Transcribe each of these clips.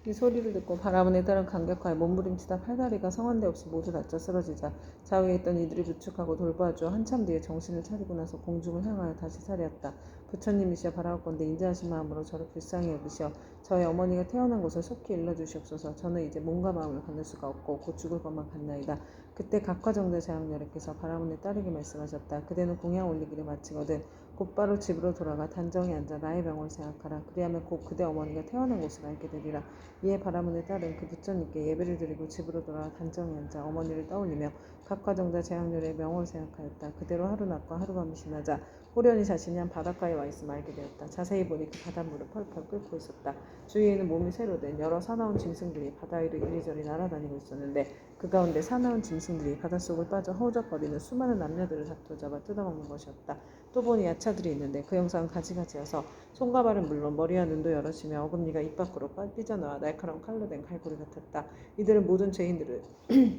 이 소리를 듣고 바라문에 따른 감격하여 몸부림치다 팔다리가 성한데 없이 모두 다쳐 쓰러지자 좌우에 있던 이들이 부축하고 돌보아주어 한참 뒤에 정신을 차리고 나서 공중을 향하여 다시 사려했다. 부처님이시여 바라옵건대 인자하신 마음으로 저를 불쌍히 여기시어 저의 어머니가 태어난 곳을 속히 일러주시옵소서. 저는 이제 몸과 마음을 건널 수가 없고 곧 죽을 것만 같나이다. 그때 각화정대 제왕녀께서 바라문에 따르게 말씀하셨다. 그대는 공양 올리기를 마치거든 곧바로 집으로 돌아가 단정히 앉아 나의 병을 생각하라. 그리하면 곧 그대 어머니가 태어난 곳을 알게 되리라. 이에 바라문에 따른 그 부처님께 예배를 드리고 집으로 돌아가 단정히 앉아 어머니를 떠올리며 각화정자 제왕녀의 명호를 생각하였다. 그대로 하루낮과 하루밤이 지나자 호련히 자신이 한 바닷가에 와 있음을 알게 되었다. 자세히 보니 그 바닷물은 펄펄 끓고 있었다. 주위에는 몸이 새로 된 여러 사나운 짐승들이 바다 위로 이리저리 날아다니고 있었는데 그 가운데 사나운 짐승들이 바닷속을 빠져 허우적거리는 수많은 남녀들을 잡아 뜯어먹는 것이었다. 또 보니 야차들이 있는데 그 형상은 가지가지여서 손과 발은 물론 머리와 눈도 여럿이며 어금니가 입 밖으로 삐져나와 날카로운 칼로 된 칼고리 같았다. 이들은 모든 죄인들을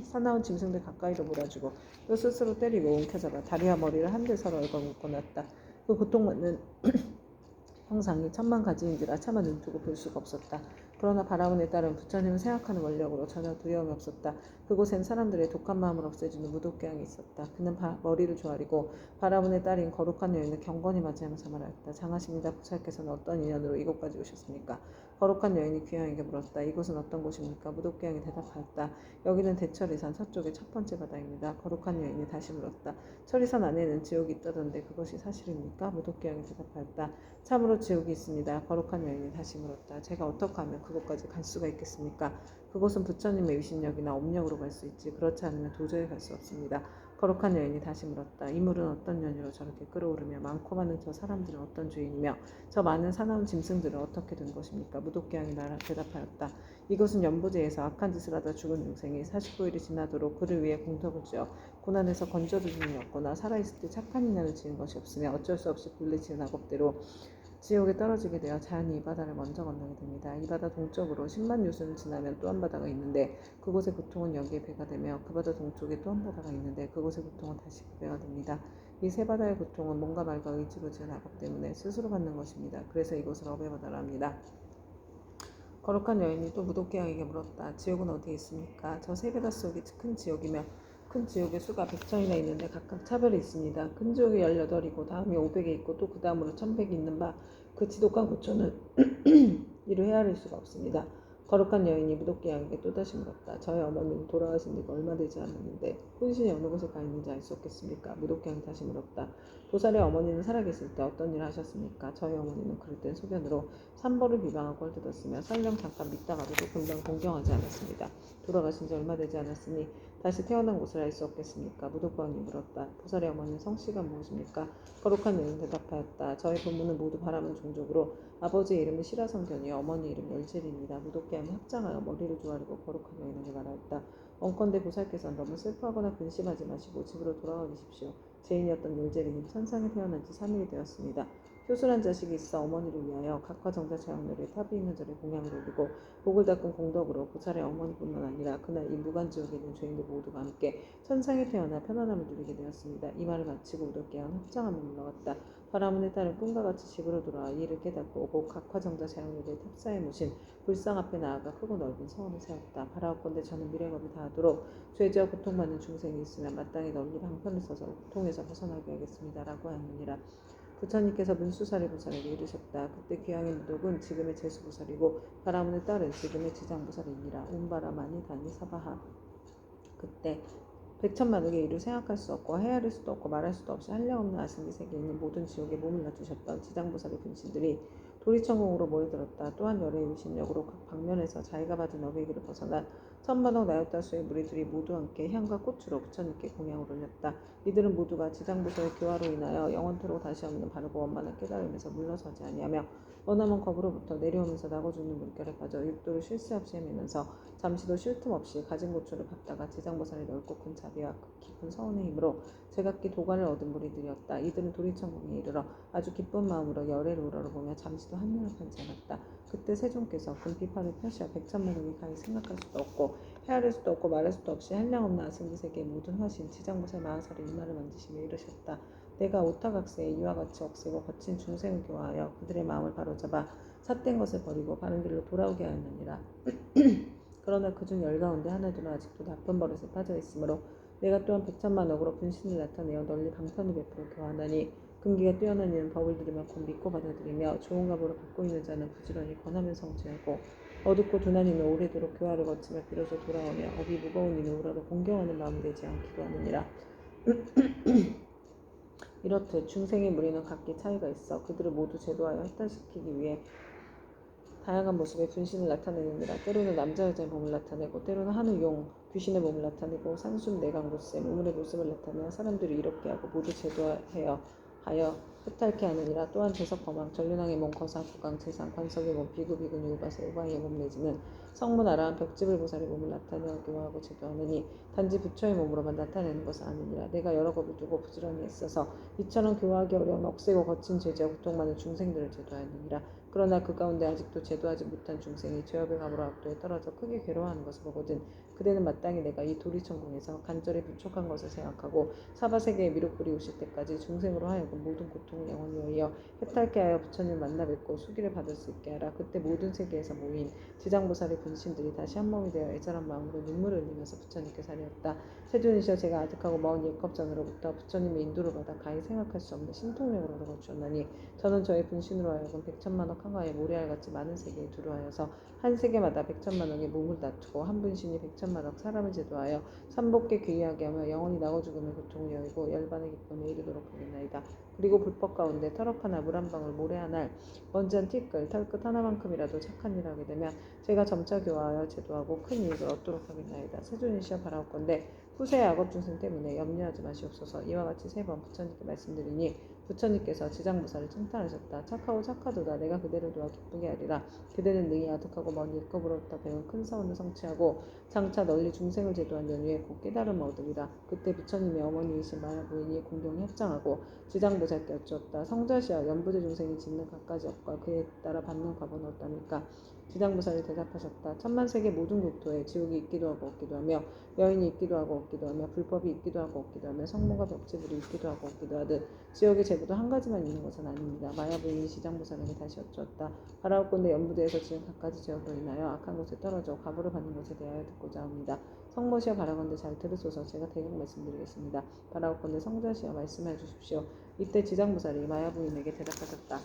사나운 짐승들 가까이로 몰아주고 또 스스로 때리고 움켜잡아 다리와 머리를 한데 서로 얽어묶어놨다. 그 고통받는 형상이 천만 가지인지라 차마 눈뜨고 볼 수가 없었다. 그러나 바라문에 따른 부처님을 생각하는 원력으로 전혀 두려움이 없었다. 그곳엔 사람들의 독한 마음을 없애주는 무독개양이 있었다. 그는 머리를 조아리고 바라문에 따른 거룩한 여인을 경건히 맞이하면서 말하였다. 장하십니다. 부처께서는 어떤 인연으로 이곳까지 오셨습니까? 거룩한 여인이 귀양에게 물었다. 이곳은 어떤 곳입니까? 무독개양이 대답하였다. 여기는 대철이산 서쪽의 첫 번째 바다입니다. 거룩한 여인이 다시 물었다. 철이산 안에는 지옥이 있다던데 그것이 사실입니까? 무독개양이 대답하였다. 참으로 지옥이 있습니다. 거룩한 여인이 다시 물었다. 제가 어떻게 하면 그곳까지 갈 수가 있겠습니까? 그곳은 부처님의 위신력이나 업력으로 갈 수 있지 그렇지 않으면 도저히 갈 수 없습니다. 거룩한 여인이 다시 물었다. 이 물은 어떤 연유로 저렇게 끓어오르며 많고 많은 저 사람들은 어떤 죄인이며 저 많은 사나운 짐승들은 어떻게 된 것입니까? 무독개양이 대답하였다. 이것은 연보제에서 악한 짓을 하다 죽은 중생이 49일이 지나도록 그를 위해 공덕을 지어 고난에서 건져주는 없거나 살아있을 때 착한 인연을 지은 것이 없으며 어쩔 수 없이 굴리치는 악업대로 지옥에 떨어지게 되어 자연히 이 바다를 먼저 건너게 됩니다. 이 바다 동쪽으로 10만 유순을 지나면 또 한 바다가 있는데 그곳의 고통은 여기에 배가 되며 그 바다 동쪽에 또 한 바다가 있는데 그곳의 고통은 다시 그 배가 됩니다. 이 세 바다의 고통은 몸과 말과 의지로 지은 악업 때문에 스스로 받는 것입니다. 그래서 이곳을 업의 바다라 합니다. 거룩한 여인이 또 무독개양에게 물었다. 지옥은 어디에 있습니까? 저 세 바다 속이 큰 지옥이며 큰 지옥의 수가 100천이나 있는데 각각 차별이 있습니다. 큰 지옥이 18이고 다음이 500에 있고 또 그 다음으로 1000백이 있는 바 그 지독한 고초는 이루 헤아릴 수가 없습니다. 거룩한 여인이 무독개양에게 또다시 물었다. 저희 어머니는 돌아가신 지가 얼마 되지 않았는데 혼신이 어느 곳에 가 있는지 알 수 없겠습니까? 무독개양이 다시 물었다. 보살의 어머니는 살아계실 때 어떤 일을 하셨습니까? 저희 어머니는 그럴 땐 소변으로 산벌을 비방하고 헐뜯었으며 설령 잠깐 믿다가도 금방 공경하지 않았습니다. 돌아가신 지 얼마 되지 않았으니 다시 태어난 곳을 알 수 없겠습니까? 무독개양이 물었다. 보살의 어머니는 성씨가 무엇입니까? 거룩한 여인 대답하였다. 저희 부모는 모두 바라문 종족으로 아버지의 이름은 시라성견이요 어머니 이름은 열젤입니다. 무독개양이 합장하여 머리를 조아리고 거룩한 여인에게 말하였다. 원컨대 보살께서는 너무 슬퍼하거나 근심하지 마시고 집으로 돌아가 계십시오. 죄인이었던 열젤이는 천상에 태어난 지 3일이 되었습니다. 효술한 자식이 있어 어머니를 위하여 각화정자 제왕녀를 탑이 있는 절에 공양을 올리고 복을 닦은 공덕으로 보살의 어머니뿐만 아니라 그날 이 무간지옥에 있는 죄인들 모두가 함께 천상에 태어나 편안함을 누리게 되었습니다. 이 말을 마치고 무독개양은 합장하며 물러갔다. 바라문에 따른 꿈과 같이 집으로 돌아와 이를 깨닫고 곧 각화정자 제왕녀를 탑사에 모신 불상 앞에 나아가 크고 넓은 성원을 세웠다. 바라옵건대 저는 미래겁이 다하도록 죄지어 고통받는 중생이 있으면 마땅히 널리 방편을 써서 고통에서 벗어나게 하겠습니다. 라고 하느니라. 부처님께서 문수사리 보살에게 이르셨다. 그때 귀양의 무독은 지금의 제수보살이고 바라문에 따른 지금의 지장보살이니라. 운바라마니 다니 사바하. 그때 백천만億의 일을 생각할 수 없고 헤아릴 수도 없고 말할 수도 없이 한량없는 아승기 세계에 있는 모든 지옥에 몸을 낮추셨던 지장보살의 분신들이 도리천공으로 모여들었다. 또한 열의 위신력으로 각 방면에서 자기가 받은 업의 길을 벗어나 천만억 나요다수의 무리들이 모두 함께 향과 꽃으로 부처님께 공양을 올렸다. 이들은 모두가 지장보살의 교화로 인하여 영원토록 다시 없는 바르고 원만한 깨달음에서 물러서지 아니하며 머나먼 겁으로부터 내려오면서 나고 죽는 물결에 빠져 육도를 쉴 새 없이 헤매면서 잠시도 쉴 틈 없이 가진 고초를 받다가 지장보살의 넓고 큰 자비와 깊은 서운의 힘으로 제각기 도가를 얻은 무리들이었다. 이들은 도리천공에 이르러 아주 기쁜 마음으로 열애를 우러러보며 잠시도 한눈을 팔지 않았다. 그때 세존께서 금피파를 펴시어 백천만億이 가히 생각할 수도 없고 헤아릴 수도 없고 말할 수도 없이 한량없는 아승기 세계의 모든 화신 지장보살 마하살의 이마를 만지시며 이르셨다. 내가 오타각세에 이와 같이 억세고 거친 중생을 교화하여 그들의 마음을 바로잡아 삿된 것을 버리고 바른 길로 돌아오게 하였느니라. 그러나 그중 열 가운데 하나둘은 아직도 나쁜 버릇에 빠져 있으므로 내가 또한 백천만억으로 분신을 나타내어 널리 방편을 베풀어 교하나니 금기가 뛰어난 이는 법을 들으며 곧 믿고 받아들이며 좋은 값으로 받고 있는 자는 부지런히 권하면 성취하고 어둡고 둔한 이는 오래도록 교화를 거치며 비로소 돌아오며 업이 무거운 이는 우러러 공경하는 마음 되지 않기도 하느니라. 이렇듯 중생의 무리는 각기 차이가 있어 그들을 모두 제도하여 해탈시키기 위해 다양한 모습의 분신을 나타내느니라. 때로는 남자 여자의 몸을 나타내고 때로는 한우 용 귀신의 몸을 나타내고 산숨 내강 못샘 우물의 모습을 나타내어 사람들이 이롭게 하고 모두 제도하여 해탈케 하느니라. 또한 재석 거망 전륜왕의 몸 거사 구강 재상 관석의 몸 비구 비구니 우바세 우방의 몸 내지는 성문 아라한 벽지불 보살의 몸을 나타내어 교화하고 제도하느니 단지 부처의 몸으로만 나타내는 것은 아니니라. 내가 여러 겁을 두고 부지런히 애써서 이처럼 교화하기 어려운 억세고 거친 죄지와 고통 많은 중생들을 제도하느니라. 그러나 그 가운데 아직도 제도하지 못한 중생이 죄업의 감으로 악도에 떨어져 크게 괴로워하는 것을 보거든 그대는 마땅히 내가 이 도리천궁에서 간절히 부족한 것을 생각하고 사바세계에 미륵불이 오실 때까지 중생으로 하여금 모든 고통을 영원히 여의어 해탈케 하여 부처님을 만나 뵙고 수기를 받을 수 있게 하라. 그때 모든 세계에서 모인 지장보살의 분신들이 다시 한 몸이 되어 애절한 마음으로 눈물을 흘리면서 부처님께 사리었다. 세존이시여 제가 아득하고 먼 옛겁전으로부터 부처님의 인도를 받아 가히 생각할 수 없는 신통력을 얻어거주었나니 저는 저의 분신으로 하여금 백천만억 한가에 모래알같이 많은 세계에 두루하여서 한 세계마다 백천만억의 몸을 다투고 한 분신이 백천만억 사람을 제도하여 삼복계 귀의하게 하며 영원히 나고 죽음의 고통을 여의고 열반의 기쁨에 이르도록 하겠나이다. 그리고 불법 가운데 터럭 하나 물 한 방울 모래 한 알 먼지 한 티끌 털끝 하나만큼이라도 착한 일을 하게 되면 제가 점차 교화하여 제도하고 큰 이익을 얻도록 하겠나이다. 세존이시여 바라옵건대 후세의 악업 중생 때문에 염려하지 마시옵소서. 이와 같이 세 번 부처님께 말씀드리니 부처님께서 지장보살을 칭찬하셨다. 착하고 착하도다. 내가 그대를 도와 기쁘게 하리라. 그대는 능히 아득하고 먼 옛겁으로부터 배운 큰 사원을 성취하고 장차 널리 중생을 제도한 연후에 곧 깨달음을 얻으리라. 그때 부처님의 어머니이신 마야 부인이 공경에 합장하고 지장보살께 여쭈었다. 성자시여 연부제 중생이 짓는 갖가지 업과 그에 따라 받는 과보는 어떠합니까? 지장보살이 대답하셨다. 천만세계 모든 국토에 지옥이 있기도 하고 없기도 하며 여인이 있기도 하고 없기도 하며 불법이 있기도 하고 없기도 하며 성문과 벽지불이 있기도 하고 없기도 하듯 지옥의 제보도 한 가지만 있는 것은 아닙니다. 마야 부인이 지장보살에게 다시 여쭈었다. 바라옵건대 연부대에서 지은 갖가지 죄업으로 인하여 악한 곳에 떨어져 과보를 받는 것에 대하여 듣고자 합니다. 성모시여 바라건대 잘 들으소서. 제가 대강 말씀드리겠습니다. 바라옵건대 성자시여 말씀해 주십시오. 이때 지장보살이 마야 부인에게 대답하셨다.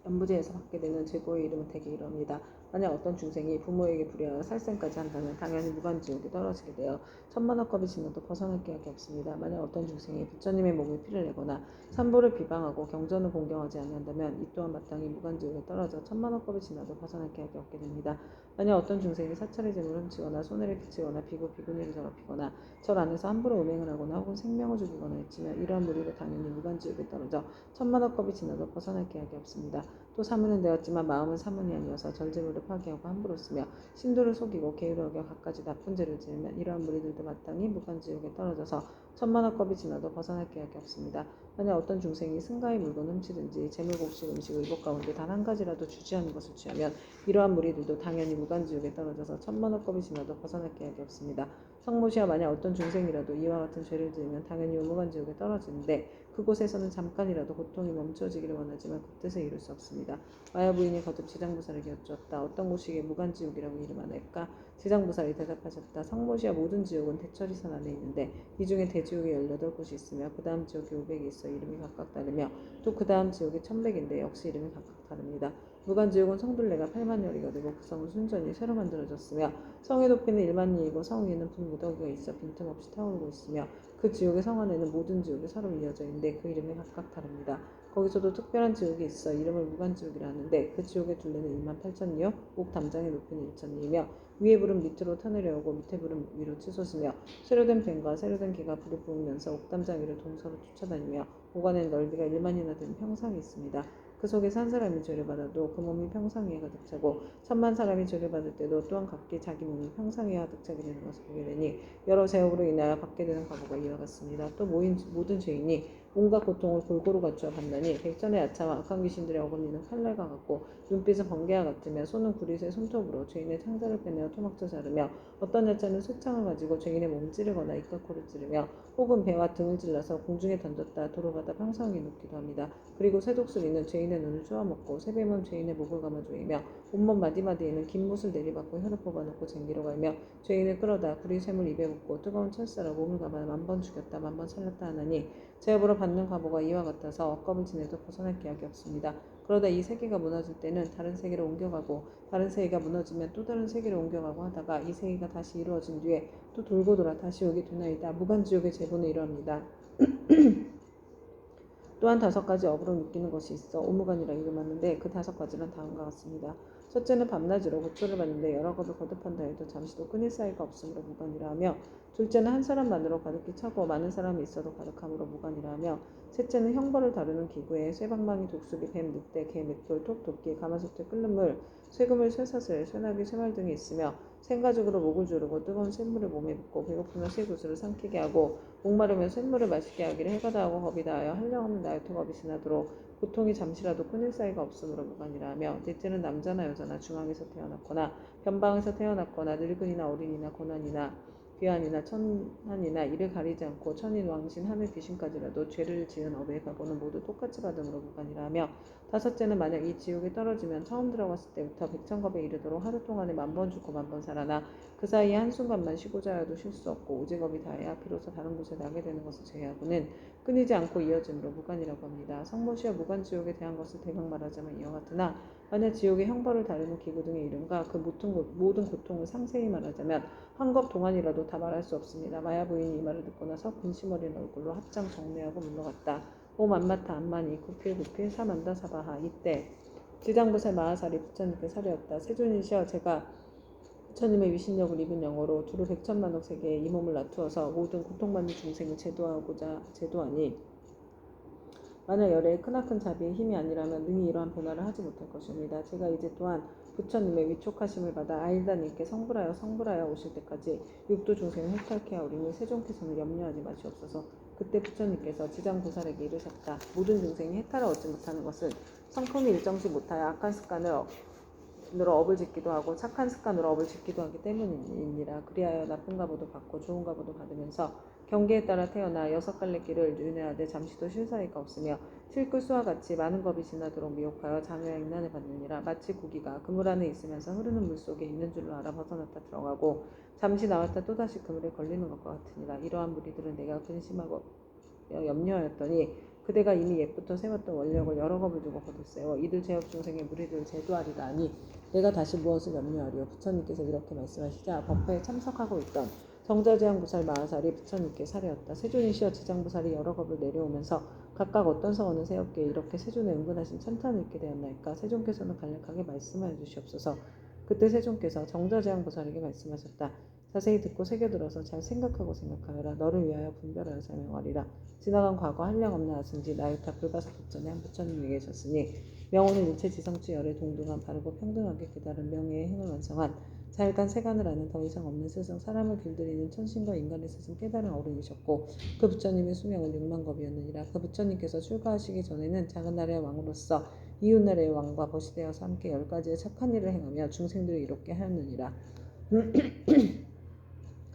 연부제에서 받게 되는 죄고의 이름은 대개 이러합니다. 만약 어떤 중생이 부모에게 불의하여 살생까지 한다면 당연히 무간지옥에 떨어지게 되어 천만억겁이 지나도 벗어날 기약이 없습니다. 만약 어떤 중생이 부처님의 몸에 피를 내거나 삼보를 비방하고 경전을 공경하지 아니한다면 이 또한 마땅히 무간지옥에 떨어져 천만억겁이 지나도 벗어날 기약이 없게 됩니다. 만약 어떤 중생이 사찰의 재물을 훔치거나 손해를 끼치거나 비구니를 더럽히거나 절 안에서 함부로 음행을 하거나 혹은 생명을 죽이거나 했지만 이러한 무리도 당연히 무간지옥에 떨어져 천만억겁이 지나도 벗어날 기약이 없습니다. 또 사문은 되었지만 마음은 사문이 아니어서 절제물을 파괴하고 함부로 쓰며 신도를 속이고 계율을 어겨 갖가지 나쁜 죄를 지으면 이러한 무리들도 마땅히 무간지옥에 떨어져서 천만억겁이 지나도 벗어날 기약이 없습니다. 만약 어떤 중생이 승가의 물건을 훔치든지 재물곡식 음식 의복 가운데 단 한 가지라도 주지 않은 것을 취하면 이러한 무리들도 당연히 무간지옥에 떨어져서 천만억겁이 지나도 벗어날 기약이 없습니다. 성모시여 만약 어떤 중생이라도 이와 같은 죄를 지으면 당연히 무간지옥에 떨어지는데 그곳에서는 잠깐이라도 고통이 멈춰지기를 원하지만 그 뜻을 이룰 수 없습니다. 마야 부인이 거듭 지장보살에게 여쭈었다. 어떤 곳이 무간지옥이라고 이름하나이까? 지장보살이 대답하셨다. 성모시여 모든 지옥은 대처리선 안에 있는데 이 중에 대지옥이 18곳이 있으며 그 다음 지옥이 500이 있어 이름이 각각 다르며 또 그 다음 지옥이 1100인데 역시 이름이 각각 다릅니다. 무간지옥은 성둘레가 8만여리가 되고 그 성은 순전히 새로 만들어졌으며 성의 높이는 1만리이고 성 위에는 불무더기가 있어 빈틈없이 타오르고 있으며 그 지옥의 성 안에는 모든 지옥이 서로 이어져 있는데 그 이름이 각각 다릅니다. 거기서도 특별한 지옥이 있어 이름을 무간지옥이라 하는데 그 지옥의 둘레는 28,000리요 옥 담장의 높이는 1,000리이며 위에 불은 밑으로 타내려오고 밑에 불은 위로 치솟으며 쇠로된 뱀과 쇠로된 개가 불을 뿜으면서 옥 담장 위를 동서로 쫓아다니며 옥 안에는 넓이가 1만이나 되는 평상이 있습니다. 그 속에서 한 사람이 죄를 받아도 그 몸이 평상 위에 가득 차고 1000만 사람이 죄를 받을 때도 또한 각기 자기 몸이 평상 위에 가득 차게 되는 것을 보게 되니 여러 제업으로 인하여 받게 되는 과보가 이와 같습니다. 또 모든 죄인이 온갖 고통을 골고루 갖추어 봤나니 백전의 야차와 악한 귀신들의 어금니는 칼날과 같고 눈빛은 번개와 같으며 손은 구릿의 손톱으로 죄인의 창자를 빼내어 토막져 자르며 어떤 야차는 쇠창을 가지고 죄인의 몸을 찌르거나 입과 코를 찌르며 혹은 배와 등을 찔러서 공중에 던졌다 도로가다 방사하게 놓기도 합니다. 그리고 새독수리는 죄인의 눈을 쪼아먹고 새뱀은 죄인의 목을 감아 조이며 온몸 마디마디에는 긴 못을 내리받고 혀를 뽑아놓고 쟁기로 갈며 죄인을 끌어다 구리 쇠물 입에 붓고 뜨거운 철사로 몸을 감아 만번 죽였다 만번 살렸다 하나니 제업으로 받는 과보가 이와 같아서 억겁을 지내도 벗어날 기약이 없습니다. 그러다 이 세계가 무너질 때는 다른 세계로 옮겨가고 다른 세계가 무너지면 또 다른 세계로 옮겨가고 하다가 이 세계가 다시 이루어진 뒤에 또 돌고 돌아 다시 오게 되나이다. 무간지옥의 제보는 이러합니다. 또한 5가지 업으로 느끼는 것이 있어 오무간이라 이름하는데 그 5가지는 다음과 같습니다. 첫째는 밤낮으로 고초를 받는데 여러 겁을 거듭한다 해도 잠시도 끊일 사이가 없으므로 무간이라 하며 둘째는 한 사람만으로 가득히 차고 많은 사람이 있어도 가득함으로 무간이라 하며 셋째는 형벌을 다루는 기구에 쇠방망이, 독수리, 뱀, 늑대, 개, 맷돌, 톱, 도끼, 가마솥에 끓는 물, 쇠그물, 쇠사슬, 쇠나귀, 쇠말 등이 있으며 생가죽으로 목을 조르고 뜨거운 쇳물을 몸에 붓고 배고프면 쇠구슬을 삼키게 하고 목마르면 쇳물을 마시게 하기를 해가 다하고 겁이 다하여 한량없는 나이트 겁이 지나도록 고통이 잠시라도 끊일 사이가 없으므로 무간이라 하며 넷째는 남자나 여자나 중앙에서 태어났거나 변방에서 태어났거나 늙은이나 어린이나 고난이나 귀한이나 천한이나 이를 가리지 않고 천인 왕신 하늘 귀신까지라도 죄를 지은 업의 과보는 모두 똑같이 받음으로 무간이라 하며 다섯째는 만약 이 지옥에 떨어지면 처음 들어갔을 때부터 백천겁에 이르도록 하루 동안에 10,000번 죽고 10,000번 살아나 그 사이에 한순간만 쉬고자 해도 쉴 수 없고 오직 업이 다해야 비로소 다른 곳에 나게 되는 것을 제외하고는 끊이지 않고 이어짐으로 무간이라고 합니다. 성모시와 무간지옥에 대한 것을 대강 말하자면 이와 같으나 만약 지옥의 형벌을 다루는 기구 등의 이름과 그 모든 고통을 상세히 말하자면 한겁 동안이라도 다 말할 수 없습니다. 마야 부인이 이 말을 듣고 나서 근심 어린 얼굴로 합장 정례하고 물러갔다. 오 만마타 안마니 구필구필 사만다 사바하. 이때 지장보살 마하살이 부처님께 사려였다. 세존이시여 제가 부처님의 위신력을 입은 영어로 두루 백천만억 세계에 이 몸을 놔두어서 모든 고통받는 중생을 제도하니 만약 열애의 크나큰 자비의 힘이 아니라면 능히 이러한 변화를 하지 못할 것입니다. 제가 이제 또한 부처님의 위촉하심을 받아 아일다님께 성불하여 오실 때까지 육도 중생을 해탈케 하오리니 세존께서는 염려하지 마시옵소서. 그때 부처님께서 지장보살에게 이르셨다. 모든 중생이 해탈을 얻지 못하는 것은 성품이 일정치 못하여 악한 습관으로 업을 짓기도 하고 착한 습관으로 업을 짓기도 하기 때문이니라. 그리하여 나쁜 가보도 받고 좋은 가보도 받으면서 경계에 따라 태어나 6갈래 길을 윤회하되 잠시도 쉴 사이가 없으며 실끌수와 같이 많은 겁이 지나도록 미혹하여 장애와 인난을 받느니라. 마치 고기가 그물 안에 있으면서 흐르는 물속에 있는 줄로 알아 벗어났다 들어가고 잠시 나왔다 또다시 그물에 걸리는 것과 같으니라. 이러한 무리들은 내가 근심하고 염려하였더니 그대가 이미 옛부터 세웠던 원력을 여러 겁을 두고 거듭세워 이들 제업 중생의 무리들을 제도하리라 하니 내가 다시 무엇을 염려하리요. 부처님께서 이렇게 말씀하시자 법회에 참석하고 있던 정자제왕보살 마하살이 부처님께 사려였다. 세존이시여 지장보살이 여러 겁을 내려오면서 각각 어떤 서원을 세웠기에 이렇게 세존에 은근하신 찬탄을 읽게 되었나이까. 세존께서는 간략하게 말씀하여 주시옵소서. 그때 세존께서 정자제왕보살에게 말씀하셨다. 자세히 듣고 새겨들어서 잘 생각하여라. 너를 위하여 분별하여 설명하리라. 지나간 과거 한량없는 아승지 나유타 불가사 법전에 한 부처님이 계셨으니 명호는 일체 지성치 열에 동등한 바르고 평등하게 깨달은 명예의 행을 완성한 자일간 세간을 아는 더 이상 없는 스승 사람을 길들이는 천신과 인간의 스승 깨달은 어른이셨고 그 부처님의 수명은 6만겁이었느니라. 그 부처님께서 출가하시기 전에는 작은 나라의 왕으로서 이웃나라의 왕과 거시되어서 함께 10가지의 착한 일을 행하며 중생들을 이롭게 하였느니라.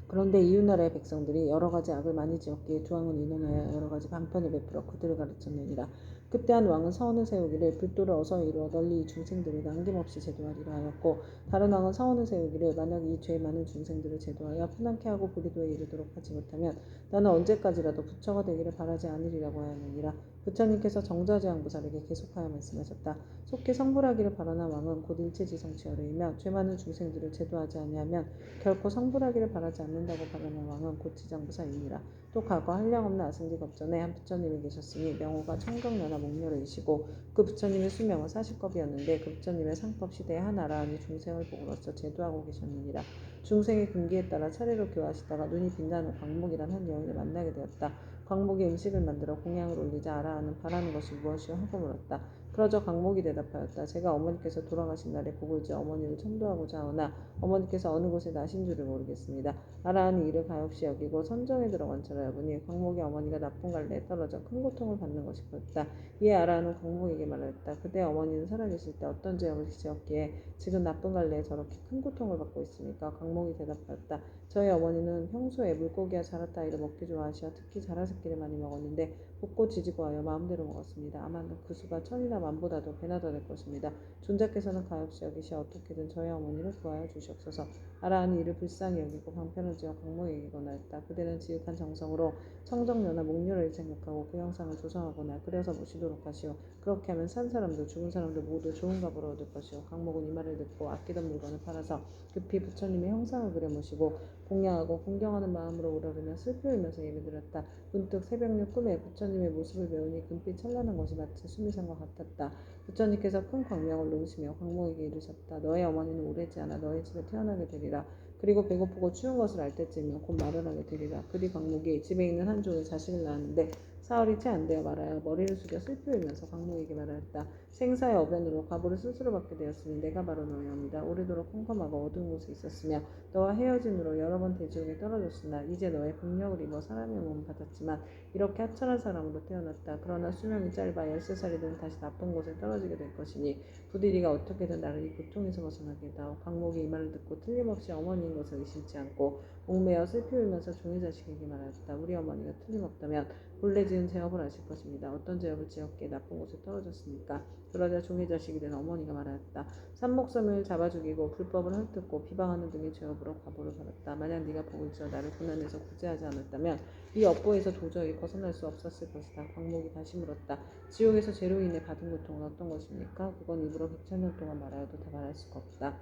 그런데 이웃나라의 백성들이 여러가지 악을 많이 지었기에 두 왕은 의논하여 여러가지 방편을 베풀어 그들을 가르쳤느니라. 그때 한 왕은 서원을 세우기를 불도를 어서 이루어 널리 이 중생들을 남김없이 제도하리라 하였고 다른 왕은 서원을 세우기를 만약 이 죄 많은 중생들을 제도하여 편안케 하고 불의도에 이르도록 하지 못하면 나는 언제까지라도 부처가 되기를 바라지 않으리라고 하였느니라. 부처님께서 정자제왕보살에게 계속하여 말씀하셨다. 속히 성불하기를 바라는 왕은 곧 일체지성치열이며 죄 많은 중생들을 제도하지 아니하면 결코 성불하기를 바라지 않는다고 바라는 왕은 곧 지장보살이니라. 또 과거 한량없는 아승지 겁전에 한 부처님이 계셨으니 명호가 청경녀나 목녀이시고 그 부처님의 수명은 40겁이었는데 그 부처님의 상법 시대에 한 아라한이 중생을 복으로써 제도하고 계셨느니라. 중생의 금기에 따라 차례로 교화하시다가 눈이 빛나는 광목이란 한 여인을 만나게 되었다. 광목이 음식을 만들어 공양을 올리자 아라한은 바라는 것이 무엇이오 하고 물었다. 그 그러자 광목이 대답하였다. 제가 어머니께서 돌아가신 날에 복을 지어 어머니를 천도하고자 하오나 어머니께서 어느 곳에 나신 줄을 모르겠습니다. 아라한이 이를 가엾이 여기고 선정에 들어 관찰하여 보니 광목이 어머니가 나쁜 갈래에 떨어져 큰 고통을 받는 것이 보였다. 이에 아라한은 광목에게 말하였다. 그대 어머니는 살아계실 때 어떤 죄업을 지었기에 지금 나쁜 갈래에 저렇게 큰 고통을 받고 있습니까? 광목이 대답하였다. 저희 어머니는 평소에 물고기와 자라따위를 먹기 좋아하시어 특히 자라새끼를 많이 먹었는데 볶고 지지고 하여 마음대로 먹었습니다. 아마 그 수가 천이나 만보다도 배나 더 될 것입니다. 존자께서는 가엾이 여기시어 어떻게든 저희 어머니를 구하여 주시옵소서. 아라한이 이를 불쌍히 여기고 방편을 지어 광목에게 권하였다. 그대는 지극한 정성으로 청정녀나 목녀를 생각하고 그 형상을 조성하거나 그려서 모시도록 하시오. 그렇게 하면 산 사람도 죽은 사람도 모두 좋은 값을 얻을 것이오. 광목은 이 말을 듣고 아끼던 물건을 팔아서 급히 부처님의 형상을 그려 모시고 공양하고 공경하는 마음으로 우러르며 슬피 울면서 예배드렸다. 문득 새벽녘 꿈에 부처님의 모습을 배우니 금빛 찬란한 것이 마치 수미산과 같았다. 부처님께서 큰 광명을 놓으시며 광목에게 이르셨다. 너의 어머니는 오래지 않아 너의 집에 태어나게 되리라. 그리고 배고프고 추운 것을 알 때쯤이면 곧 말을 하게 되리라. 그리 광목이 집에 있는 한 종이 자식을 낳았는데 사흘이 채 안 되어 말하여 머리를 숙여 슬피 울면서 광목에게 말하였다. 생사의 어변으로 과보를 스스로 받게 되었으니 내가 바로 너의 어미다. 오래도록 컴컴하고 어두운 곳에 있었으며 너와 헤어진 후로 여러 번 대지옥에 떨어졌으나 이제 너의 복력을 입어 사람의 몸을 받았지만 이렇게 하찮은 사람으로 태어났다. 그러나 수명이 짧아 13살이 되면 다시 나쁜 곳에 떨어지게 될 것이니 부디 네가 어떻게든 나를 이 고통에서 벗어나게 해다오. 광목이 이 말을 듣고 틀림없이 어머니인 것을 의심치 않고 옥매어 슬피 울면서 종의 자식에게 말하였다. 우리 어머니가 틀림없다면 본래 지은 죄업을 아실 것입니다. 어떤 죄업을 지었기에 나쁜 곳에 떨어졌습니까? 그러자 종의 자식이 된 어머니가 말하였다. 산목섬을 잡아 죽이고 불법을 헐뜯고 비방하는 등의 죄업으로 과보를 받았다. 만약 네가 복을 지어 나를 고난에서 구제하지 않았다면 이 업보에서 도저히 벗어날 수 없었을 것이다. 광목이 다시 물었다. 지옥에서 죄로 인해 받은 고통은 어떤 것입니까? 그건 입으로 100,000년 동안 말하여도 다 말할 수가 없다.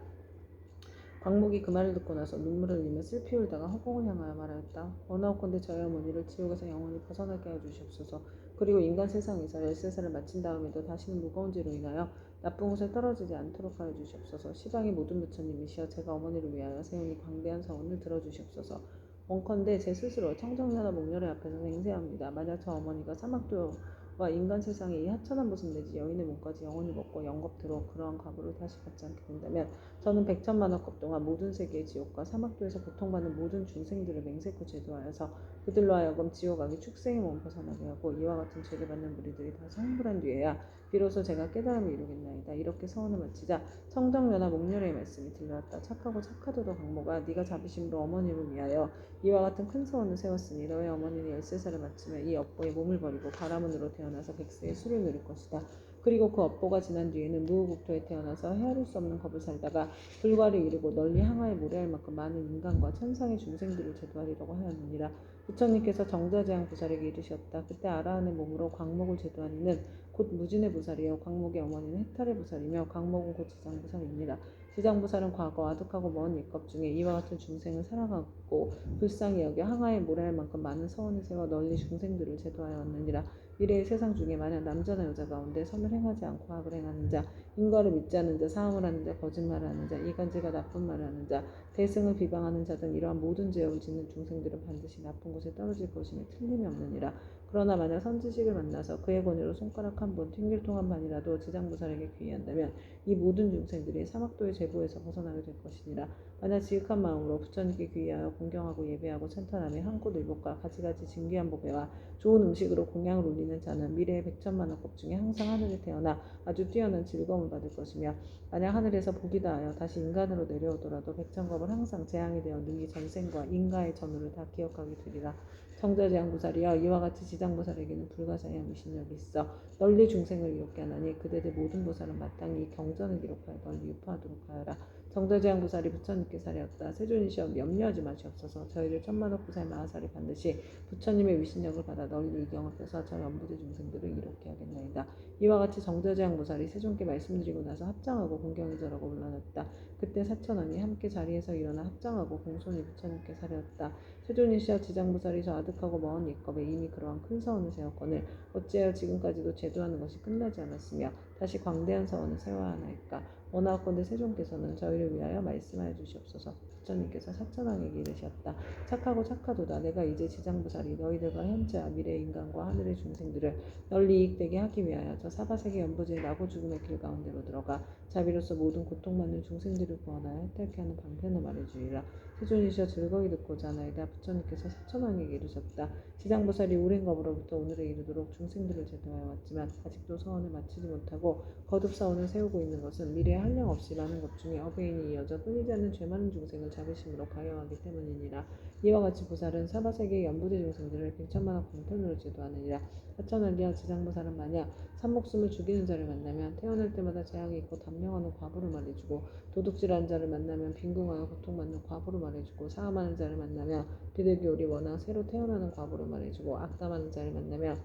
광목이 그 말을 듣고 나서 눈물을 흘리며 슬피 울다가 허공을 향하여 말하였다. 원하옵건대 저희 어머니를 지옥에서 영원히 벗어나게 하여 주시옵소서. 그리고 인간 세상에서 13살을 마친 다음에도 다시는 무거운 죄로 인하여 나쁜 곳에 떨어지지 않도록 하여 주시옵소서. 시방의 모든 부처님이시여 제가 어머니를 위하여 세우니 광대한 서원을 들어주시옵소서. 원컨대 제 스스로 청정녀나 목녀의 앞에서 맹세합니다. 만약 저 어머니가 사막도와 인간 세상의 이 하천한 모습 내지 여인의 몸까지 영원히 먹고 영겁토록 그러한 과보를 다시 받지 않게 된다면 저는 100,000만억 동안 모든 세계의 지옥과 사막도에서 고통받는 모든 중생들을 맹세코 제도하여서 그들로 하여금 지옥악이 축생의 몸 벗어나게 하고 이와 같은 죄를 받는 무리들이 다 성불한 뒤에야 비로소 제가 깨달음을 이루겠나이다. 이렇게 서원을 마치자 청정녀나 목녀의 말씀이 들려왔다. 착하고 착하도다 광모가 네가 자비심으로 어머님을 위하여 이와 같은 큰 서원을 세웠으니 너의 어머니는 13살을 마치면 이 업보의 몸을 버리고 바라문으로 태어나서 백세의 수를 누릴 것이다. 그리고 그 업보가 지난 뒤에는 무후국토에 태어나서 헤아릴 수 없는 겁을 살다가 불과를 이루고 널리 항하에 모래할 만큼 많은 인간과 천상의 중생들을 제도하리라고 하였느니라. 부처님께서 정자재앙 부살에게 이르셨다. 그때 아라한의 몸으로 광목을 제도한 이는 곧 무진의 부살이요 광목의 어머니는 해탈의 부살이며 광목은 곧 지장부살입니다. 지장부살은 과거 아득하고 먼 옛것 중에 이와 같은 중생을 사랑하고 불쌍히 여겨 항하에 모래할 만큼 많은 서원을 세워 널리 중생들을 제도하여 왔느니라. 미래의 세상 중에 만약 남자나 여자 가운데 선을 행하지 않고 악을 행하는 자, 인과를 믿지 않는 자, 사함을 하는 자, 거짓말을 하는 자, 이간질과 나쁜 말을 하는 자, 대승을 비방하는 자 등 이러한 모든 죄업을 짓는 중생들은 반드시 나쁜 곳에 떨어질 것임에 틀림이 없느니라. 그러나 만약 선지식을 만나서 그의 권위로 손가락 한 번, 튕길 통 한 번이라도 지장부살에게 귀의한다면 이 모든 중생들이 사막도의 제보에서 벗어나게 될 것이니라. 만약 지극한 마음으로 부처님께 귀의하여 공경하고 예배하고 찬탄하며 한꽃 의복과 가지가지 진귀한 보배와 좋은 음식으로 공양을 올리는 자는 미래의 100,000만억 급 중에 항상 하늘에 태어나 아주 뛰어난 즐거움을 받을 것이며 만약 하늘에서 복이 다하여 다시 인간으로 내려오더라도 100,000겁을 항상 재앙이 되어 능히 전생과 인가의 전후를 다 기억하게 되리라. 정자재앙부살이여 이와 같이 지장부살에게는 불가사의한 미신력이 있어 널리 중생을 이롭게 하나니 그들의 모든 보살은 마땅히 이 경전을 기록하여 널리 유포하도록 하여라. 정자재앙부살이 부처님께 살이었다. 세존이시여 염려하지 마시옵소서. 저희들 천만억 부살 마하살이 반드시 부처님의 위신력을 받아 널리 이 경을 펴서 저 연부대 중생들을 이롭게 하겠나이다. 이와 같이 정자재앙부살이 세존께 말씀드리고 나서 합장하고 공경이 절하고 물러났다. 그때 사천왕이 함께 자리에서 일어나 합장하고 공손히 부처님께 사려었다. 세존이시여 지장부살이 저 아득하고 먼 옛겁에 이미 그러한 큰 서원을 세웠거늘 어찌하여 지금까지도 제도하는 것이 끝나지 않았으며 다시 광대한 서원을 세워하나이까. 원하옵건대 세존께서는 저희를 위하여 말씀하여 주시옵소서. 부처님께서 사천왕에게 이르셨다. 착하고 착하도다. 내가 이제 지장부살이 너희들과 현재와 미래의 인간과 하늘의 중생들을 널리 이익되게 하기 위하여 저 사바세계 연부지의 나고 죽음의 길 가운데로 들어가 자비로서 모든 고통받는 중생들을 구원하여 혜택케 하는 방편을 말해주리라. 세존이시여 즐거이 듣고자 하나이다. 부처님께서 사천왕에게 이르셨다. 지장부살이 오랜 검으로부터 오늘에 이르도록 중생들을 제도하여 왔지만 아직도 서원을 마치지 못하고 거듭 서원을 세우고 있는 것은 미래에 한량없이 많은 것 중에 어베인이 이어져 끊이지 않는 죄 많은 중생을 자비심으로 가여하기 때문이니라. 이와 같이 부살은 사바세계의 연부제 중생들을 백천만한 공편으로 제도하느니라. 사천왕이여 지장부살은 만약 산목숨을 죽이는 자를 만나면 태어날 때마다 재앙이 있고 단명하는 과부를 말해주고 도둑질하는 자를 만나면 빈궁하여 고통받는 과부를 말해주고 사함하는 자를 만나면 비둘기 오리 원하 새로 태어나는 과부를 말해주고 악담하는 자를 만나면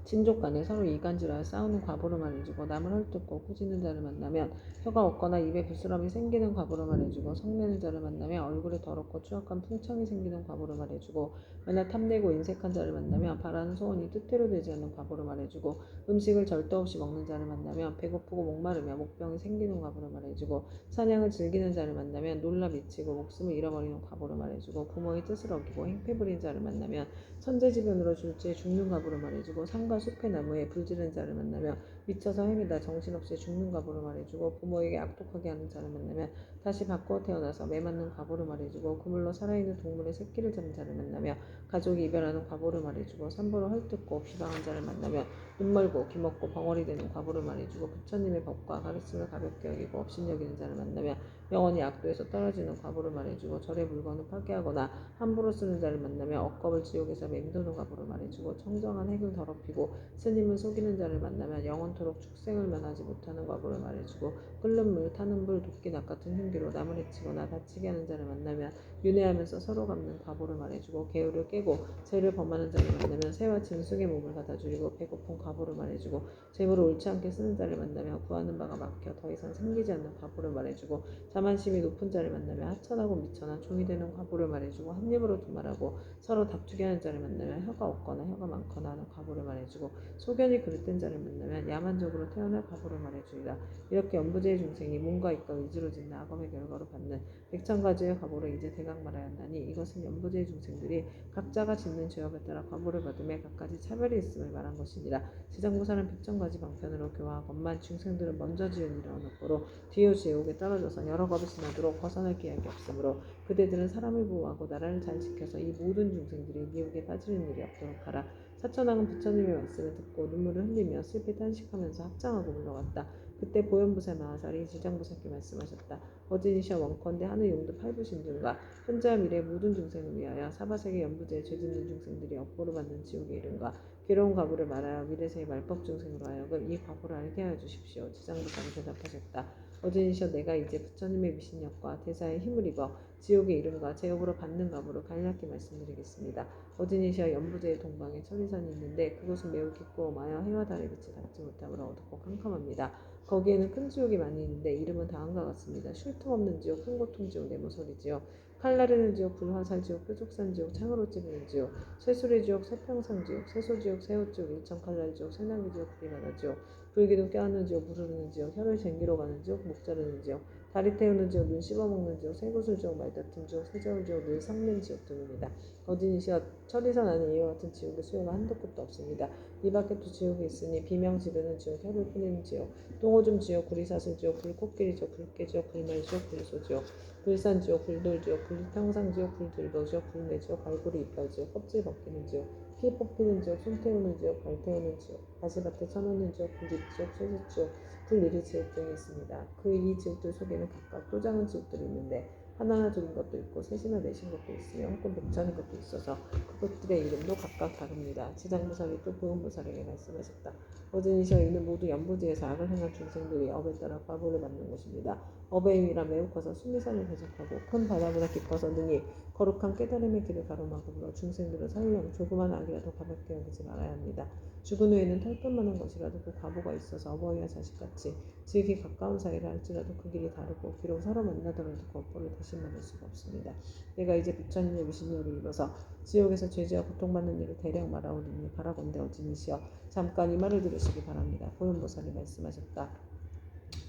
친족 간에 서로 이간질하여 싸우는 과부를 말해주고 남을 헐뜯고 꾸짖는 자를 만나면 혀가 없거나 입에 부스럼이 생기는 과부를 말해주고 성내는 자를 만나면 얼굴에 더럽고 추악한 풍청이 생기는 과부를 말해주고 맨날 탐내고 인색한 자를 만나면 바라는 소원이 뜻대로 되지 않는 과부를 말해주고 음식을 절도 없이 먹는 자를 만나면 배고프고 목마르며 목병이 생기는 과부를 말해주고 사냥을 즐기는 자를 만나면 놀라 미치고 목숨을 잃어버리는 과부를 말해주고 부모의 뜻을 어기고 행패 부린 자를 만나면 천재지변으로 졸지에 죽는 과부를 말해주고 산과 숲의 나무에 불지른 자를 만나면 미쳐서 헤매다 정신없이 죽는 과부를 말해주고 부모에게 악독하게 하는 자를 만나면 다시 바꾸어 태어나서 매맞는 과부를 말해주고 그물로 살아있는 동물의 새끼를 잡는 자를 만나며 가족이 이별하는 과부를 말해주고 산보를 헐뜯고 비방한 자를 만나면 눈멀고 귀먹고 벙어리 되는 과부를 말해주고 부처님의 법과 가르침을 가볍게 여기고 업신여기는 자를 만나면 영원히 악도에서 떨어지는 과부를 말해주고 절의 물건을 파괴하거나 함부로 쓰는 자를 만나면 억겁을 지옥에서 맴도는 과부를 말해주고 청정한 핵을 더럽히고 스님을 속이는 자를 만나면 영원토록 축생을 면하지 못하는 과부를 말해주고 끓는 물, 타는 불, 도끼, 낙 같은 흉기로 남을 해치거나 다치게 하는 자를 만나면 윤회하면서 서로 갚는 과부를 말해주고 계율을 깨고 죄를 범하는 자를 만나면 새와 짐승의 몸을 받아주리고 배고픈 과부를 말해주고 재물을 옳지 않게 쓰는 자를 만나면 구하는 바가 막혀 더 이상 생기지 않는 과부를 말해주고 자만심이 높은 자를 만나면 하천하고 미천한 종이 되는 과부를 말해주고 한 입으로 두말하고 서로 다투게 하는 자를 만나면 혀가 없거나 혀가 많거나 하는 과부를 말해주고 소견이 그릇된 자를 만나면 야만적으로 태어날 과부를 말해주리라. 이렇게 연부제의 중생이 몸과 입과 의지로 짓는 악업의 결과로 받는 백천가지의 과부를 이제 대강 말하였나니 이것은 연부제의 중생들이 각자가 짓는 죄업에 따라 과부를 받음에 각가지 차별이 있음을 말한 것이니라. 지장부살은 백천가지 방편으로 교화하건만 중생들은 먼저 지은 일을 얻었고로 뒤에 지옥에 떨어져서 여러 겁을 지나도록 벗어날 기약이 없으므로 그대들은 사람을 보호하고 나라를 잘 지켜서 이 모든 중생들이 미혹에 빠지는 일이 없도록 하라. 사천왕은 부처님의 말씀을 듣고 눈물을 흘리며 슬피 탄식하면서 합장하고 물러갔다. 그때 보현부살 마하살이 지장부살께 말씀하셨다. 어진이시여 원컨대 하늘 용도 팔부신중과 현재와 미래의 모든 중생을 위하여 사바세계 연부제에 죄짓는 중생들이 업보를 받는 지옥에 이른가 괴로운 과부를 말하여 미래세의 말법 중생으로 하여금 이 과부를 알게 하여 주십시오. 지장부살이 대답하셨다. 어진이시여 내가 이제 부처님의 미신력과 대사의 힘을 입어 지옥에 이른가 제옥으로 받는 과부를 간략히 말씀드리겠습니다. 어진이시여 연부제의 동방에 천리산이 있는데 그곳은 매우 깊고 마야 해와 달의 빛이 닿지 못하므로 어둡고 캄캄합니다. 거기에는 큰 지옥이 많이 있는데 이름은 다음과 같습니다. 쉴 틈 없는 지옥, 큰 고통 지옥, 내모서리 지옥, 칼 나르는 지옥, 불화살 지옥, 뾰족산 지옥, 창으로 찌르는 지옥, 쇠수리 지옥, 쇠평상 지옥, 쇠소 지옥, 새우 지옥, 일천칼날 지옥, 쇠나기 지옥, 불이바다 지옥, 불기둥 껴안는 지옥, 물 흐르는 지옥, 혀를 쟁기로 가는 지옥, 목 자르는 지옥, 다리 태우는 지옥, 눈 씹어먹는 지옥, 쇠구슬 지옥, 말다툼 지옥, 세저울 지옥, 늘 삭는 지옥 등입니다. 어진이시여 천리산 안에 이와 같은 지옥의 수요가 한도 끝도 없습니다. 이 밖에도 지옥이 있으니 비명 지르는 지옥, 혀를 뿌리는 지옥, 똥오줌 지옥, 구리사슬 지옥, 불코끼리 지옥, 불깨 지옥, 불말 지옥, 불소 지옥, 불산 지옥, 불돌 지옥, 불평상 지옥, 불들보 지옥, 불매 지옥, 갈고리 이빨 지옥, 껍질 벗기는 지옥, 피 뽑히는 지옥, 손 태우는 지옥, 발 태우는 지옥, 가시밭에 쳐놓는 지옥, 불집 지옥, 쇠집 지옥, 불리리 지옥 등이 있습니다. 그 이 지옥들 속에는 각각 또 작은 지옥들이 있는데 하나나 둘인 것도 있고 셋이나 넷인 것도 있으며 혹은 백천인 것도 있어서 그것들의 이름도 각각 다릅니다. 지장부살이 또 보은부살에게 말씀하셨다. 어진이시여 이는 모두 연부지에서 악을 행한 중생들이 업에 따라 과보를 받는 것입니다. 업의 의미라 매우 커서 순리산을 대적하고 큰 바다보다 깊어서 능히 거룩한 깨달음의 길을 가로막으므로 중생들을 살려면 조그만 악이라도 가볍게 여기지 말아야 합니다. 죽은 후에는 털끝만한 것이라도 그 과보가 있어서 어버이와 자식같이 지극히 가까운 사이라 할지라도 그 길이 다르고 비록 서로 만나더라도 그 업보를 대신 받을 수가 없습니다. 내가 이제 부처님의 위신료를 입어서 지옥에서 죄지와 고통받는 일을 대략 말하오리니 바라건대 어찌니시여 잠깐 이 말을 들으시기 바랍니다. 보현보살이 말씀하셨다.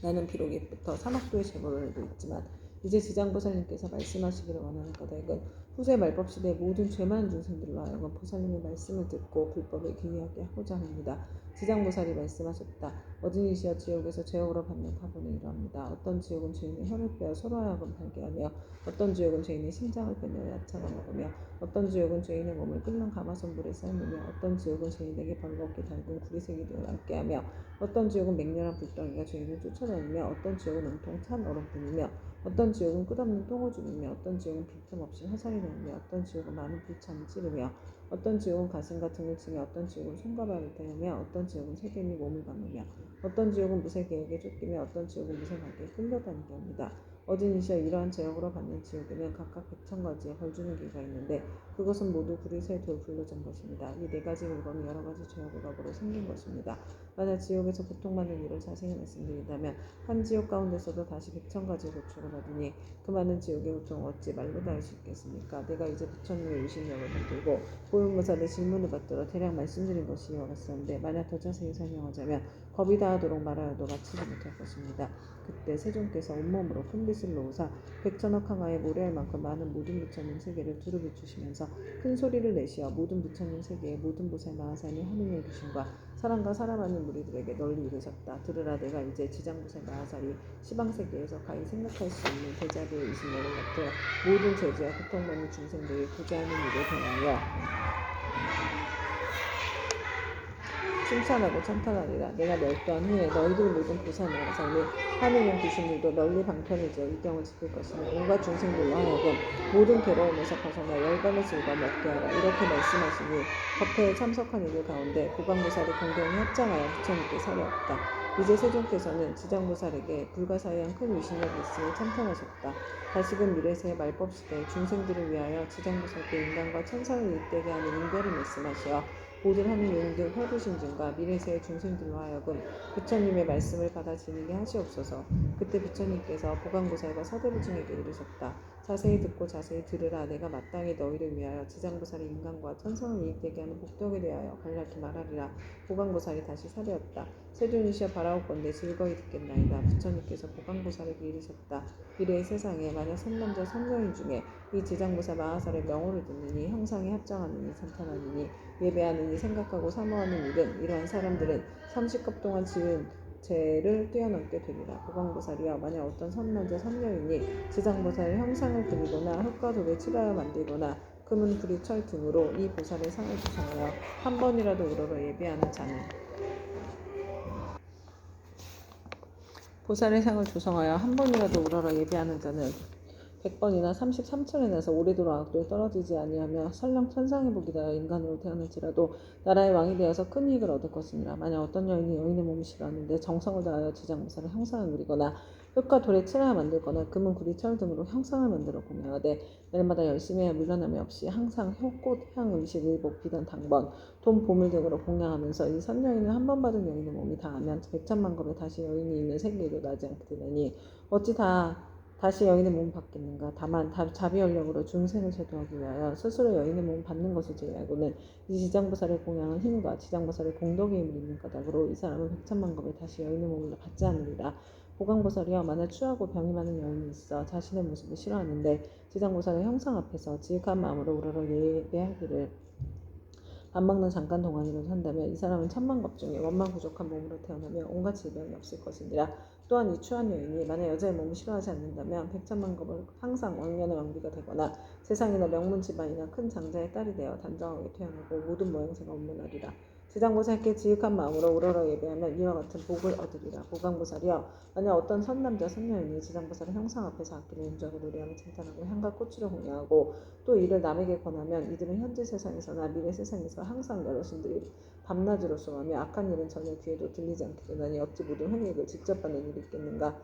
나는 비록 옛부터 사막도의 제보를도 있지만 이제 지장보살님께서 말씀하시기를 원하는 까닭은 후세 말법 시대의 모든 죄 많은 중생들로 하여금 보살님의 말씀을 듣고 불법에 귀의하게 하고자 합니다. 지장보살이 말씀하셨다. 어디니시여 지옥에서 죄업으로 받는 파도는 이러합니다. 어떤 지옥은 죄인의 혀를 빼어 서로 하여금 달게 하며 어떤 지옥은 죄인의 심장을 빼내어 야채가 먹으며 어떤 지옥은 죄인의 몸을 끓는 가마솥물에 삶으며 어떤 지옥은 죄인에게 벌겋게 달군 구리색이 되어 앉게 하며 어떤 지옥은 맹렬한 불덩이가 죄인을 쫓아다니며 어떤 지옥은 온통 찬 얼음뿐이며 어떤 지옥은 끝없는 똥오줌이며 어떤 지옥은 빈틈없이 화살이 나오며 어떤 지옥은 많은 불참을 찌르며 어떤 지옥은 가슴과 등을 치며 어떤 지옥은 손과 발을 대으며 어떤 지옥은 세겜이 몸을 감으며 어떤 지옥은 무쇠개에게 쫓기며 어떤 지옥은 무쇠나귀에 끌려다니게 합니다. 어디니시여 이러한 제역으로 받는 지옥에는 각각 100,000가지의 벌주는 길가 있는데 그것은 모두 구리새 돌불로 잔 것입니다. 이 4가지 물건이 여러 가지 죄악을 업으로 생긴 것입니다. 만약 지옥에서 고통받는 일을 자세히 말씀드린다면 한 지옥 가운데서도 다시 100,000가지의 고초를 받으니 그 많은 지옥의 고통을 어찌 말로 다 할 수 있겠습니까? 내가 이제 부처님의 위신력을 받들고 보현보살의 질문을 받들어 대략 말씀드린 것이 이와 같사온데 만약 더 자세히 설명하자면 겁이 다하도록 말하여도 마치지 못할 것입니다. 그때 세존께서 온몸으로 큰 빛을 놓으사 100,000억 항아에 모래알 만큼 많은 모든 부처님 세계를 두루 비추시면서 큰 소리를 내시어 모든 부처님 세계의 모든 보살 마하산이 하느님의 귀신과 사랑과 사랑하는 무리들에게 널리 이르셨다. 들으라 내가 이제 지장보살 마하살이 시방세계에서 가히 생각할 수 있는 대자비의 이신력을 맡아 모든 죄지와 고통받는 중생들이 구제하는 일에 대하여 칭찬하고 찬탄하리라. 내가 멸도한 후에 너희들 모든 보살 마하산이 하느님 귀신들도 널리 방편을 지어 이경을 지킬 것이니 온갖 중생들로 하여금 모든 괴로움에서 벗어나 열반의 즐거움 얻게 하라. 이렇게 말씀하시니 법회에 참석한 이들 가운데 고강보살이 공경에 합장하여 부처님께 사려왔다. 이제 세존께서는 지장보살에게 불가사의한 큰 위신력이 있음을 찬탄하셨다. 다시금 미래세의 말법 시대에 중생들을 위하여 지장보살께 인간과 천상을 이익되게 하는 인별을 말씀하시어 모든 하는 용등 활구신증과 미래세의 중생들로 하여금 부처님의 말씀을 받아 지니게 하시옵소서. 그때 부처님께서 보강보살과 사대부중에게 이르셨다. 자세히 듣고 자세히 들으라. 내가 마땅히 너희를 위하여 지장보살이 인간과 천상을 이익되게 하는 복덕에 대하여 간략히 말하리라. 보강보살이 다시 사려왔다. 세존이시여 바라옵건대 즐거이 듣겠나이다. 부처님께서 보강보살에게 이르셨다. 미래의 세상에 만약 선남자 선녀인 중에 이 지장보살 마하살의 명호를 듣느니 형상에 합장하느니 찬탄하느니 예배하느니 생각하고 사모하는 일은 이러한 사람들은 30급 동안 지은 죄를 뛰어넘게 되리라. 보강보살이여 만약 어떤 선남자 선녀인이 지장보살의 형상을 그리거나 흙과 돌을 칠하여 만들거나 금은 불이 철 등으로 이 보살의 상을 조성하여 한 번이라도 우러러 예배하는 자는 보살의 상을 조성하여 한 번이라도 우러러 예배하는 자는 100번이나 33천에 오래도록 악도에 떨어지지 아니하며 설령 천상의 복이 되어 인간으로 태어날지라도 나라의 왕이 되어서 큰 이익을 얻을 것이니라. 만약 어떤 여인이 여인의 몸을 싫어하는데 정성을 다하여 지장보살의 형상을 그리거나 흙과 돌에 칠하여 만들거나 금은 구리 철 등으로 형상을 만들어 공양하되 날마다 열심히 해 물러남이 없이 항상 꽃, 향, 음식, 의복, 비단, 당번, 돈, 보물 등으로 공양하면서 이 선여인은 한 번 받은 여인의 몸이 다하면 100,000만 겁에 다시 여인이 있는 세계에도 나지 않게 되느니 어찌 다시 여인의 몸을 받겠는가. 다만 자비연력으로 중생을 제도하기 위하여 스스로 여인의 몸을 받는 것을 제외하고는 이 지장보살의 공양은 힘과 지장보살의 공덕의 힘을 입는 까닭으로 이 사람은 100,000만 겁에 다시 여인의 몸을 받지 않으리라. 보강보살이여 만약 추하고 병이 많은 여인이 있어 자신의 모습을 싫어하는데 지장보살의 형상 앞에서 지극한 마음으로 우러러 예배하기를 밥 먹는 잠깐 동안이라도 한다면 이 사람은 10,000급 중에 원만 부족한 몸으로 태어나며 온갖 질병이 없을 것이니라. 또한 이 추한 여인이 만약 여자의 몸을 싫어하지 않는다면 100,000만 급을 항상 왕년의 왕비가 되거나 세상이나 명문 집안이나 큰 장자의 딸이 되어 단정하게 태어나고 모든 모양새가 온문하리라. 지장보살께 지극한 마음으로 우러러 예배하면 이와 같은 복을 얻으리라. 보강보살이여 만약 어떤 선남자 선녀인이 지장보살의 형상 앞에서 악기를 연주하고 노래하며 찬탄하고 향과 꽃으로 공양하고 또 이를 남에게 권하면 이들은 현재 세상에서나 미래 세상에서 항상 여러 신들이 밤낮으로 쏘하며 악한 일은 전혀 귀에도 들리지 않게 되나니 어찌 모든 횡액을 직접 받는 일이 있겠는가.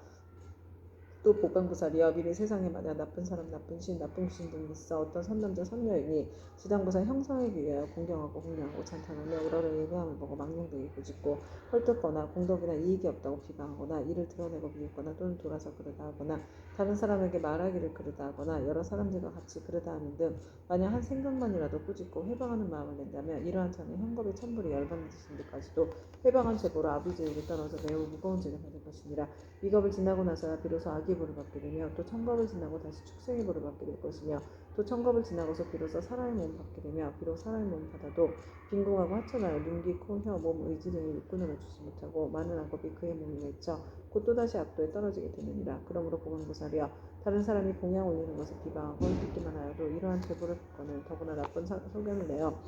또 보강부살이여 미래 세상에 만약 나쁜 사람, 나쁜 신, 나쁜 귀신 등이 있어 어떤 선남자, 선녀이니 지장부살 형상하기 위하여 공경하고 공략하고 찬탄하며 우러러 예배함을 보고 망령되게 꾸짖고 헐뜯거나 공덕이나 이익이 없다고 비방하거나 이를 드러내고 비웃거나 또는 돌아서 그러다 하거나 다른 사람에게 말하기를 그러다 하거나 여러 사람들과 같이 그러다 하는 등 만약 한 생각만이라도 꾸짖고 해방하는 마음을 낸다면 이러한 자는 형겁의 천불이 열방되신 데까지도 해방한 죄고로 아비제에게 떨어져 매우 무거운 죄를 받을 것이니라. 이 겁을 지나고 나서야 비로소 악의 벌을 받게 되며 또 천겁을 지나고 다시 축생의 벌을 받게 될 것이며 또 천겁을 지나고서 비로소 사람의 몸을 받게 되며 비록 사람의 몸을 받아도 빈궁하고 하천하여 눈, 귀, 코, 혀, 몸, 의지 등의 육군을 갖추지 못하고 많은 악업이 그의 몸을 맺혀 곧 또다시 악도에 떨어지게 되느니라. 그러므로 보건보살이여 다른 사람이 공양 올리는 것을 비방하고 듣기만 하여도 이러한 죄벌을 받거늘 더구나 나쁜 소견을 내어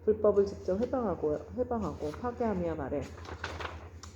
불법을 직접 해방하고 파괴하며 말해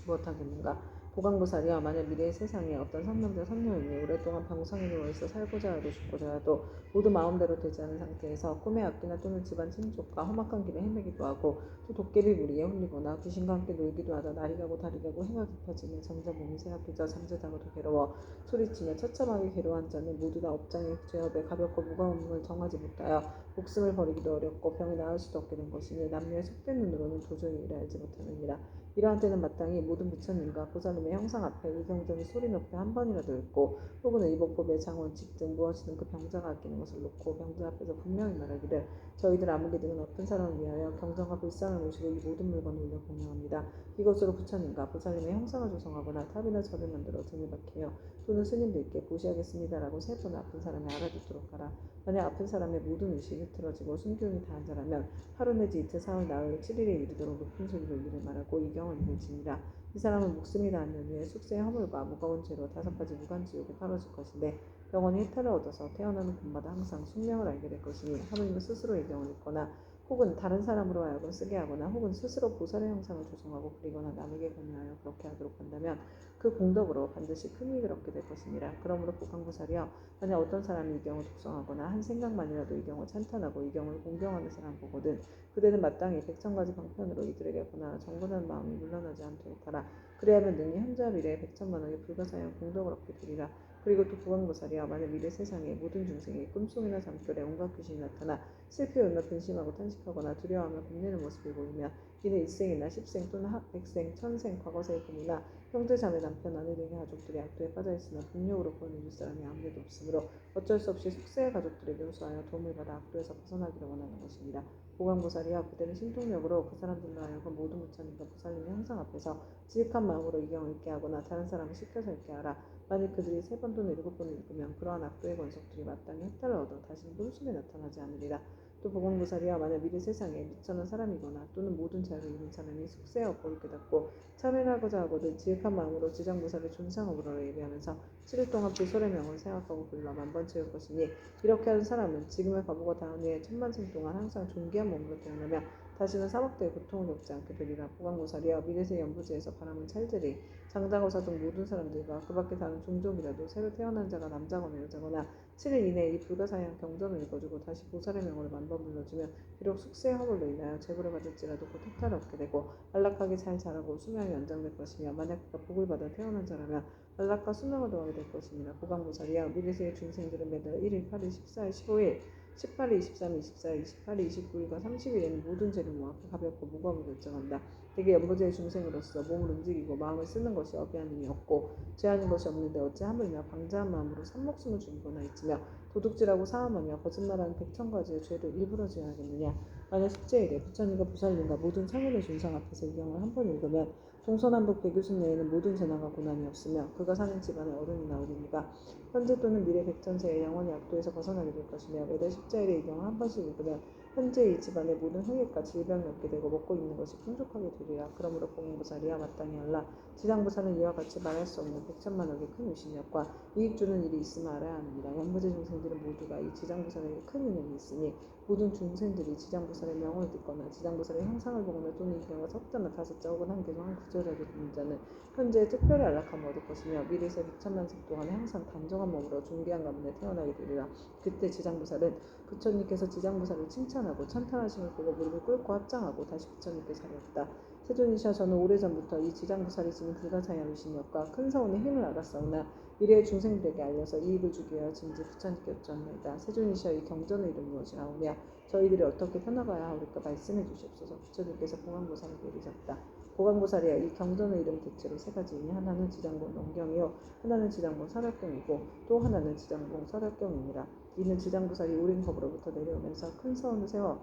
무엇하겠는가. 보강보살이여 만약 미래의 세상에 어떤 선남자 선녀이니 오랫동안 병상에 누워있어 살고자 하도 죽고자 하도 모두 마음대로 되지 않은 상태에서 꿈의 악기나 또는 집안 친족과 험악한 길에 헤매기도 하고 또 도깨비 무리에 홀리거나 귀신과 함께 놀기도 하다 날이 가고 달이 가고 해가 깊어지면 점점 몸이 쇠약해져 잠자다가도 괴로워 소리치며 처참하게 괴로워한 자는 모두 다 업장의 죄업에 가볍고 무거움을 정하지 못하여 목숨을 버리기도 어렵고 병이 나을 수도 없게 된 것이니 남녀의 속된 눈으로는 도저히 이를 알지 못하느니라. 이러한 때는 마땅히 모든 부처님과 보살님의 형상 앞에 이 경전이 소리 높게 한 번이라도 읽고 혹은 의복법의 장원칙 등 무엇이든 그 병자가 아끼는 것을 놓고 병자 앞에서 분명히 말하기를 저희들 아무개 등은 아픈 사람을 위하여 경전과 불상을 모시고 이 모든 물건을 올려 공양합니다. 이것으로 부처님과 보살님의 형상을 조성하거나 탑이나 절을 만들어 등을 박해요. 또는 스님들께 보시하겠습니다라고 세 번 아픈 사람이 알아듣도록 하라. 만약 아픈 사람의 모든 의식이 흐트러지고 순교운이 다한 자라면 하루 내지 이틀, 사흘, 나흘, 7일에 이르도록 높은 소리로 이를 말하고 이 경을 읽을지니라. 이 사람은 목숨이 닿는 후에 숙세의 허물과 무거운 죄로 5가지 무간지옥에 떨어질 것인데 영원히 해탈을 얻어서 태어나는 곳마다 항상 숙명을 알게 될 것이니 하느님은 스스로 이 경을 읽거나 혹은 다른 사람으로 하여금 쓰게 하거나 혹은 스스로 보살의 형상을 조성하고 그리거나 남에게 권유하여 그렇게 하도록 한다면 그 공덕으로 반드시 큰 이익을 얻게 될 것이니라. 그러므로 보강보살이여 만약 어떤 사람이 이 경을 독성하거나 한 생각만이라도 이 경을 찬탄하고 이 경을 공경하는 사람 보거든 그대는 마땅히 100,000가지 방편으로 이들에게 권하여 정근한 마음이 물러나지 않도록 하라. 그리하면 능히 현자 미래에 100,000만억의 불가사의한 공덕을 얻게 되리라. 그리고 또 보강보살이여 만약 미래 세상에 모든 중생이 꿈속이나 잠결에 온갖 귀신이 나타나 슬피 울며 근심하고 탄식하거나 두려워하며 겁내는 모습을 보이면 이는 일생이나 십생 또는 백생, 천생, 과거세의 부모나 형제, 자매, 남편, 아내 등의 가족들이 악도에 빠져있으나 분력으로 구원해줄 사람이 아무래도 없으므로 어쩔 수 없이 숙세의 가족들에게 호소하여 도움을 받아 악도에서 벗어나기를 원하는 것입니다. 보강보살이여 그대는 신통력으로 그 사람들로 하여금 모든 부처님과 보살님의 형상 앞에서 지극한 마음으로 이 경을 읽게 하거나 다른 사람을 시켜서 읽게 하라. 만일 그들이 3번 또는 7번을 읽으면 그러한 악도의 권속들이 마땅히 혜택을 얻어 다시는 꿈속에 나타나지 않으리라. 또 보건보살이야 만약 미래 세상에 미천한 사람이거나 또는 모든 자를 이룬 사람이 숙세의 업보를 깨닫고 참회를 하고자 하거든 지극한 마음으로 지장보살의 존상업으로 예배하면서 7일 동안 불설의 명을 생각하고 불러 만번 채울 것이니 이렇게 하는 사람은 지금의 과보가 다한 후에 천만생 동안 항상 존귀한 몸으로 태어나며 다시는 사막대의 고통을 겪지 않게 되리라. 보강보살이여 미래세 연부지에서 바람은 찰들이 장자고사 등 모든 사람들과 그 밖에 다른 종족이라도 새로 태어난 자가 남자거나 여자거나 7일 이내에 이 불가사의한 경전을 읽어주고 다시 보살의 명을 만번 불러주면 비록 숙세의 허물로 인하여 재벌을 받을지라도 곧 혜택을 얻게 되고 안락하게 잘 자라고 수명이 연장될 것이며 만약 그가 복을 받아 태어난 자라면 안락과 수명을 더하게 될 것입니다. 보강보살이여 미래세의 중생들은 매달 1일, 8일, 14일, 15일 18일, 23일, 24일, 28일, 29일과 30일에는 모든 죄를 모아 가볍고 무거움을 결정한다. 대개 연보제의 중생으로서 몸을 움직이고 마음을 쓰는 것이 어비하는 이 없고 죄하는 것이 없는데 어찌 하물며 방자한 마음으로 산목숨을 죽이거나 잊으며 도둑질하고 사함하며 거짓말하는 100,000가지의 죄를 일부러 지어야겠느냐. 만약 숙제일에 부처님과 부살님과 모든 창현의 존상 앞에서 이 경을 한 번 읽으면 동서남북 백유순 내에는 모든 재난과 고난이 없으며 그가 사는 집안에 어른이나 어린이가 현재 또는 미래 백천세에 영원히 악도에서 벗어나게 될 것이며 매달 십자일에 이 경을 한 번씩 읽으면 현재 이 집안의 모든 흉액과 질병이 없게 되고 먹고 있는 것이 풍족하게 되리라. 그러므로 보건보살이야 마땅히 알라. 지장보살은 이와 같이 말할 수 없는 100,000만억의 큰 위신력과 이익 주는 일이 있음을 알아야 하느니라. 연보제 중생들은 모두가 이 지장보살에게 큰 인연이 있으니 모든 중생들이 지장보살의 명을 듣거나 지장보살의 형상을 보거나 또는 이 경을 섞거나 5자 혹은 한 개소 한 구절이라도 듣는 자는 현재에 특별히 안락함을 얻을 것이며 미래세 100,000만생 동안에 항상 단정한 몸으로 존귀한 가문에 태어나게 되리라. 그때 지장보살은 부처님께서 지장보살을 칭찬하고 찬탄하심을 보고 무릎을 꿇고 합장하고 다시 부처님께 자리했다. 세존이시여 저는 오래전부터 이 지장보살이 지닌 불가사의한 위신력과 큰 서운의 힘을 알았사오나 미래의 중생들에게 알려서 이익을 주기 위하여 진지 부처님께 여쭈었나이다. 세존이시여 이 경전의 이름 무엇이라오며 저희들이 어떻게 편나가야 하오리까 말씀해 주시옵소서. 부처님께서 보강보살에게 이르셨다. 보강보살이여 이 경전의 이름 대체로 세 가지이니 하나는 지장본 농경이요 하나는 지장본 설학경이고 또 하나는 지장본 설학경이니라. 이는 지장보살이 오랜 법으로부터 내려오면서 큰 서원을 세워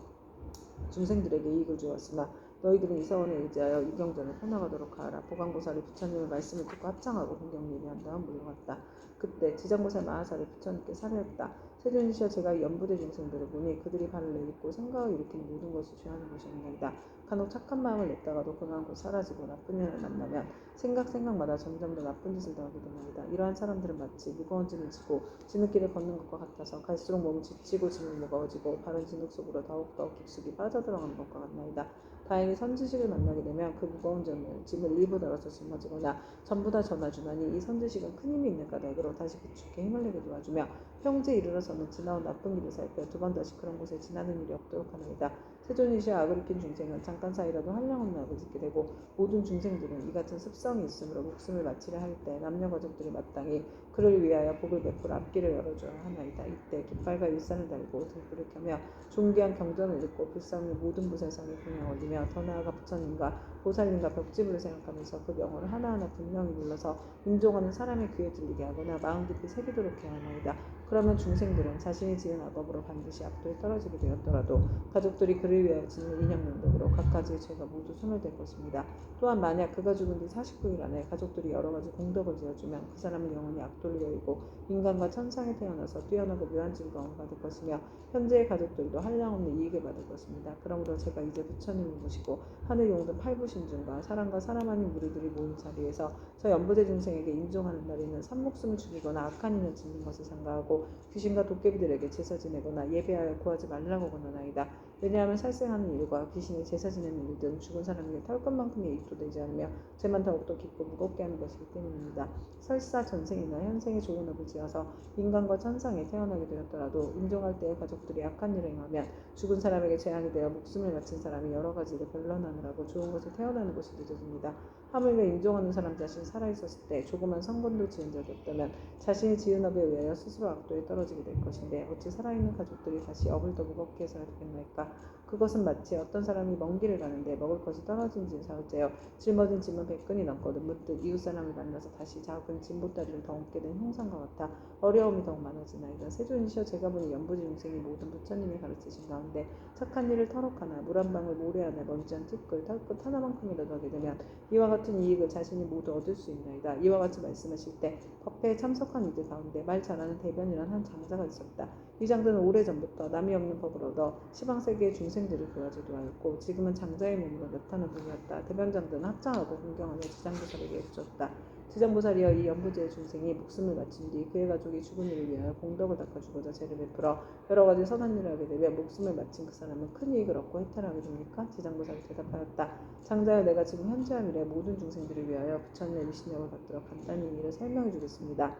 중생들에게 이익을 주었으나 너희들은 이 서원에 의지하여 이 경전을 펴나가도록 하라. 보강보살이 부처님의 말씀을 듣고 합창하고 공경 예배한 다음 물러갔다. 그때 지장보살 마하살이 부처님께 사례했다. 세존이시여 제가 이 연부대 중생들을 보니 그들이 발을 내딛고 생각을 일으키는 모든 것이 죄하는 것이옵나이다. 간혹 착한 마음을 냈다가도 그만 곧 사라지고 나쁜 년을 만나면 생각마다 점점 더 나쁜 짓을 더하게 됩니다. 이러한 사람들은 마치 무거운 짐을 지고 진흙길을 걷는 것과 같아서 갈수록 몸이 지치고 짐이 무거워지고 발은 진흙 속으로 더욱더욱 깊숙이 빠져들어가는 것과 같나이다. 다행히 선지식을 만나게 되면 그 무거운 짐을 일부 덜어서 짊어지거나 전부 다 전해주나니 이 선지식은 큰 힘이 있는 까닭으로 다시 부축해 힘을 내게 도와주며 평지에 이르러서는 지나온 나쁜 길을 살펴 두 번 다시 그런 곳에 지나는 일이 없도록 하나이다. 세존이시여 아그리핀 중생은 잠깐 사이라도 한량없는 악을 짓게 되고 모든 중생들은 이 같은 습성이 있으므로 목숨을 바치려 할 때 남녀 가족들이 마땅히 그를 위하여 복을 베풀어 앞길을 열어줘야 하나이다. 이때 깃발과 일산을 달고 등불을 켜며 존귀한 경전을 읽고 불상의 모든 부살상에 공양 올리며 더 나아가 부처님과 보살님과 벽지부를 생각하면서 그 명호를 하나하나 분명히 불러서 임종하는 사람의 귀에 들리게 하거나 마음 깊이 새기도록 해야 하나이다. 그러면 중생들은 자신이 지은 악업으로 반드시 악도에 떨어지게 되었더라도 가족들이 그를 위하여 짓는 인형명덕으로 각가지의 죄가 모두 소멸될 것입니다. 또한 만약 그가 죽은 뒤 49일 안에 가족들이 여러 가지 공덕을 지어주면 그 사람은 영원히 악도를 여의고 인간과 천상에 태어나서 뛰어나고 묘한 즐거움을 받을 것이며 현재의 가족들도 한량없는 이익을 받을 것입니다. 그러므로 제가 이제 부처님을 모시고 하늘 용등 팔부신중과 사람과 사람 아닌 무리들이 모인 자리에서 저 연부대 중생에게 임종하는 날에는 산목숨을 죽이거나 악한 인을 짓는 것을 삼가하고 귀신과 도깨비들에게 제사 지내거나 예배하여 구하지 말라고 권하나이다. 왜냐하면 살생하는 일과 귀신이 제사 지내는 일 등 죽은 사람에게 털 것만큼의 이익도 되지 않으며 죄만 더욱더 깊고 무겁게 하는 것이기 때문입니다. 설사 전생이나 현생에 좋은 업을 지어서 인간과 천상에 태어나게 되었더라도 임종할 때에 가족들이 악한 일을 행하면 죽은 사람에게 재앙이 되어 목숨을 바친 사람이 여러 가지 일을 변론하느라고 좋은 곳에 태어나는 것이 늦어집니다. 하물며 임종하는 사람 자신이 살아있었을 때 조그만 성건도 지은 적이 없다면 자신이 지은 업에 의하여 스스로 악도에 떨어지게 될 것인데 어찌 살아있는 가족들이 다시 업을 더 무겁게 해서야 되겠나이까. 그것은 마치 어떤 사람이 먼 길을 가는데 먹을 것이 떨어진 짐 사흘째여 짊어진 짐은 100근이 넘거든 문득 이웃 사람을 만나서 다시 작은 짐보따리를 더 얹게 된 형상과 같아 어려움이 더욱 많아지나이다. 세존이시여 제가 보니 연부지 중생이 모든 부처님이 가르치신 가운데 착한 일을 터럭하나 물 한 방울 모래 안에 먼지 한 티끌 털끝 하나만큼이라도 하게 되면 이와 같은 이익을 자신이 모두 얻을 수 있나이다. 이와 같이 말씀하실 때 법회에 참석한 이들 가운데 말 잘하는 대변이란 한 장자가 있었다. 이 장자는 오래전부터 남이 없는 법을 얻어 시방세계의 중생들을 도와주기도 하였고 지금은 장자의 몸으로 나타난 분이었다. 대변장자는 합장하고 공경하며 지장보살에게 여쭈었다. 지장보살이여 이 연부지의 중생이 목숨을 바친 뒤 그의 가족이 죽은 일을 위하여 공덕을 닦아주고자 죄를 베풀어 여러 가지 선한 일을 하게 되면 목숨을 바친 그 사람은 큰 이익을 얻고 해탈을 하게 됩니까? 지장보살이 대답하였다. 장자여 내가 지금 현재와 미래 모든 중생들을 위하여 부처님의 위신력을 받도록 간단히 이 일을 설명해 주겠습니다.